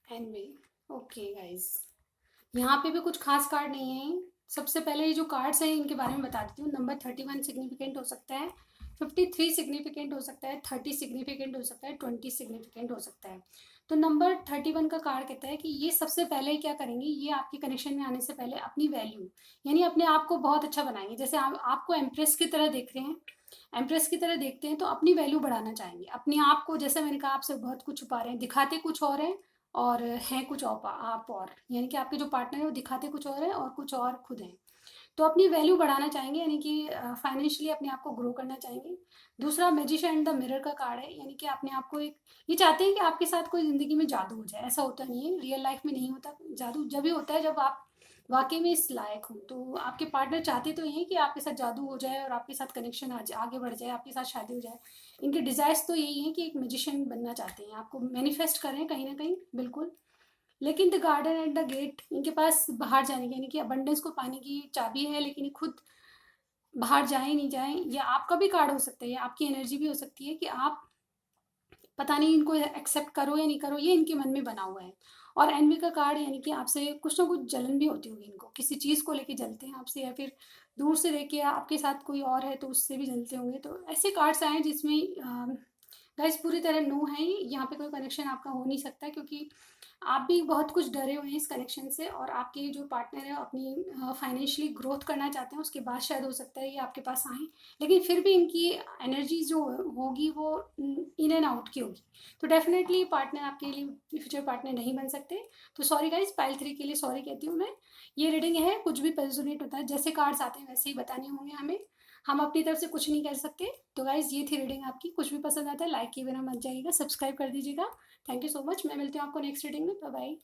and way. Okay guys, यहाँ पे भी कुछ खास कार्ड नहीं है, सबसे पहले ये जो कार्ड्स हैं इनके बारे में बता देती हूँ। नंबर 31 सिग्निफिकेंट हो सकता है, 53 सिग्निफिकेंट हो सकता है, 30 सिग्निफिकेंट हो सकता है, 20 सिग्निफिकेंट हो सकता है। तो नंबर 31 का कार्ड कहता है कि ये सबसे पहले क्या करेंगे, ये आपके कनेक्शन में आने से पहले अपनी वैल्यू यानी अपने आप को बहुत अच्छा बनाएंगे। जैसे आपको एम्प्रेस की तरह देख रहे हैं, एम्प्रेस की तरह देखते हैं, तो अपनी वैल्यू बढ़ाना चाहेंगे अपने आप को। जैसे मैंने कहा, आपसे बहुत कुछ छुपा रहे हैं, दिखाते कुछ और हैं और हैं कुछ और आप, और यानी कि आपके जो पार्टनर है वो दिखाते कुछ और है और कुछ और खुद हैं। तो अपनी वैल्यू बढ़ाना चाहेंगे, यानी कि फाइनेंशियली अपने आप को ग्रो करना चाहेंगे। दूसरा मैजिशियन एंड द मिरर का कार्ड है, यानी कि अपने आप को एक, ये चाहते हैं कि आपके साथ कोई ज़िंदगी में जादू हो जाए। ऐसा होता नहीं है, रियल लाइफ में नहीं होता जादू। जब भी होता है जब आप वाकई में इस लायक हो। तो आपके पार्टनर चाहते तो यही कि आपके साथ जादू हो जाए और आपके साथ कनेक्शन आगे बढ़ जाए, आपके साथ शादी हो जाए। इनके डिज़ायर्स तो यही है कि एक मैजिशियन बनना चाहते हैं, आपको मैनिफेस्ट करें कहीं ना कहीं, बिल्कुल। लेकिन the garden and the gate, इनके पास बाहर जाने की यानी कि अबंडेंस को पाने की चाबी है, लेकिन ये खुद बाहर जाए नहीं जाए। या आपका भी कार्ड हो सकता है, या आपकी एनर्जी भी हो सकती है कि आप पता नहीं इनको एक्सेप्ट करो या नहीं करो, ये इनके मन में बना हुआ है। और एनवी का कार्ड, यानी कि आपसे कुछ ना कुछ जलन भी होती होगी इनको, किसी चीज़ को लेके जलते हैं आपसे, या फिर दूर से देख के आपके साथ कोई और है तो उससे भी जलते होंगे। तो ऐसे कार्ड्स आए जिसमें गाइस पूरी तरह नो है, यहाँ पे कोई कनेक्शन आपका हो नहीं सकता, क्योंकि आप भी बहुत कुछ डरे हुए हैं इस कनेक्शन से। और आपके जो पार्टनर है अपनी फाइनेंशियली ग्रोथ करना चाहते हैं, उसके बाद शायद हो सकता है ये आपके पास आए। लेकिन फिर भी इनकी एनर्जी जो होगी वो इन एंड आउट की होगी। तो डेफिनेटली पार्टनर आपके लिए फ्यूचर पार्टनर नहीं बन सकते। तो सॉरी गाइज, पाइल 3 के लिए सॉरी कहती हूँ मैं। ये रीडिंग है, कुछ भी रेजोनेट होता है, जैसे कार्ड्स आते हैं वैसे ही बताने होंगे हमें, हम अपनी तरफ से कुछ नहीं कर सकते। तो गाइज ये थी रीडिंग आपकी। कुछ भी पसंद आता है लाइक किए बिना मत जाइएगा, सब्सक्राइब कर दीजिएगा। Thank you so much. मैं मिलती हूँ आपको नेक्स्ट रीडिंग में। Bye bye.